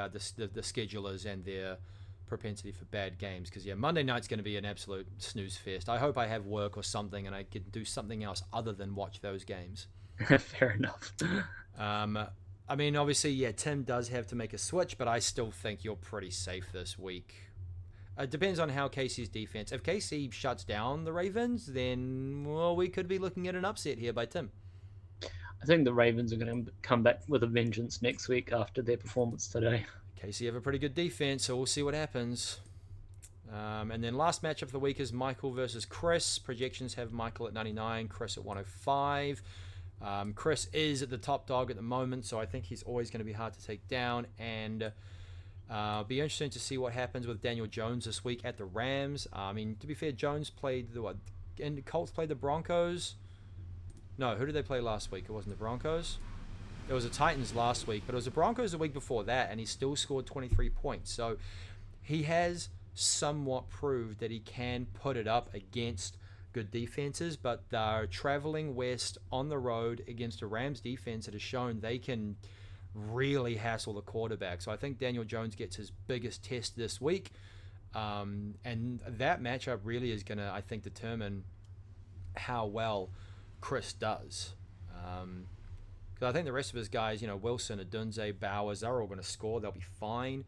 schedulers and their propensity for bad games because Monday night's going to be an absolute snooze fest. I hope I have work or something and I can do something else other than watch those games.
Fair enough.
I mean, obviously, yeah, Tim does have to make a switch, but I still think you're pretty safe this week. It depends on how KC's defense. If KC shuts down the Ravens, then, well, we could be looking at an upset here by Tim.
I think the Ravens are going to come back with a vengeance next week after their performance today.
KC have a pretty good defense, so we'll see what happens. And then last matchup of the week is Michael versus Chris. Projections have Michael at 99, Chris at 105. Chris is at the top dog at the moment, so I think he's always going to be hard to take down. And be interesting to see what happens with Daniel Jones this week at the Rams. I mean, to be fair, Jones played and the Colts played the Broncos. No, who did they play last week? It wasn't the Broncos. It was the Titans last week, but it was the Broncos the week before that, and he still scored 23 points. So he has somewhat proved that he can put it up against good defenses, but they're traveling west on the road against a Rams defense that has shown they can really hassle the quarterback. So I think Daniel Jones gets his biggest test this week, and that matchup really is going to, I think, determine how well Chris does. Because I think the rest of his guys, Wilson, Adunze, Bowers, they're all going to score. They'll be fine.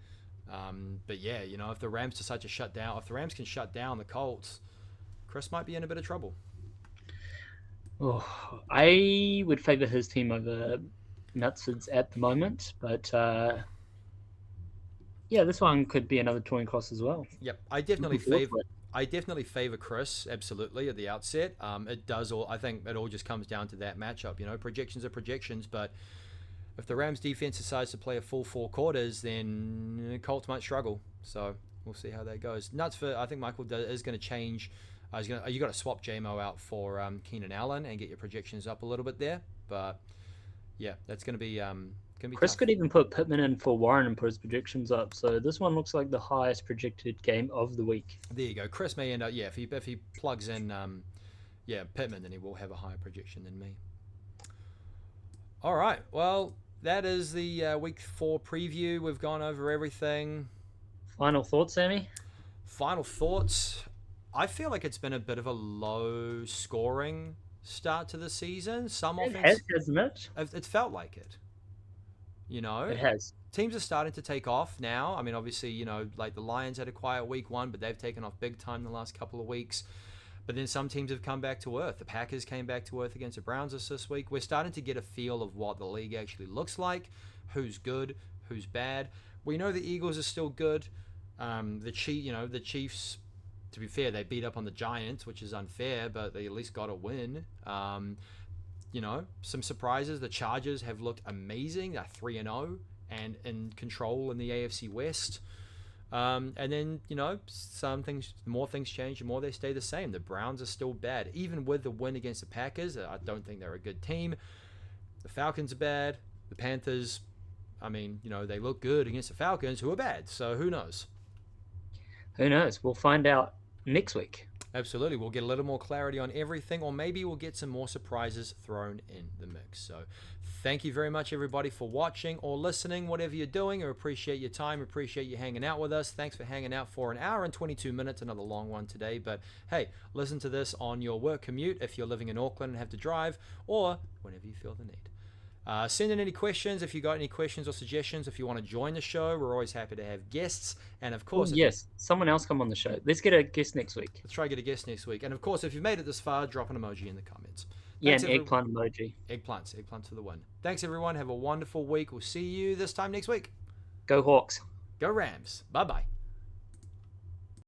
But yeah, if the Rams decide to shut down, if the Rams can shut down the Colts, Chris might be in a bit of trouble.
Oh, I would favor his team over Nuts's at the moment, but yeah, this one could be another coin cross as well.
Yep, I definitely favor Chris absolutely at the outset. It does all. I think it all just comes down to that matchup. Projections are projections, but if the Rams defense decides to play a full 4 quarters, then Colts might struggle. So we'll see how that goes. I think Michael is going to change. You got to swap JMO out for Keenan Allen and get your projections up a little bit there. But yeah, that's going to be
Chris
tough.
could even put Pittman in for Warren and put his projections up. So this one looks like the highest projected game of the week.
There you go. Chris may end up, if he plugs in Pittman, then he will have a higher projection than me. All right. Well, that is the week 4 preview. We've gone over everything.
Final thoughts, Sammy?
Final thoughts. I feel like it's been a bit of a low scoring start to the season.
It has, hasn't it?
It's felt like it.
It has.
Teams are starting to take off now. I mean, obviously, like the Lions had a quiet week 1, but they've taken off big time the last couple of weeks. But then some teams have come back to earth. The Packers came back to earth against the Browns this week. We're starting to get a feel of what the league actually looks like, who's good, who's bad. We know the Eagles are still good. The Chiefs, to be fair, they beat up on the Giants, which is unfair, but they at least got a win. Some surprises. The Chargers have looked amazing. They're 3-0 and in control in the AFC West. And then, more things change, the more they stay the same. The Browns are still bad. Even with the win against the Packers, I don't think they're a good team. The Falcons are bad. The Panthers, they look good against the Falcons, who are bad. So who knows?
Who knows? We'll find out next week.
Absolutely. We'll get a little more clarity on everything, or maybe we'll get some more surprises thrown in the mix. So thank you very much, everybody, for watching or listening, whatever you're doing. I appreciate your time. Appreciate you hanging out with us. Thanks for hanging out for 1 hour and 22 minutes. Another long one today. But hey, listen to this on your work commute if you're living in Auckland and have to drive, or whenever you feel the need. Send in any questions if you got any questions or suggestions. If you want to join the show, we're always happy to have guests. And of course,
someone else come on the show. Let's get a guest next week.
Let's try to get a guest next week. And of course, if you've made it this far, drop an emoji in the comments.
Thanks, an eggplant emoji.
Eggplants for the win. Thanks, everyone. Have a wonderful week. We'll see you this time next week.
Go Hawks.
Go Rams. Bye-bye.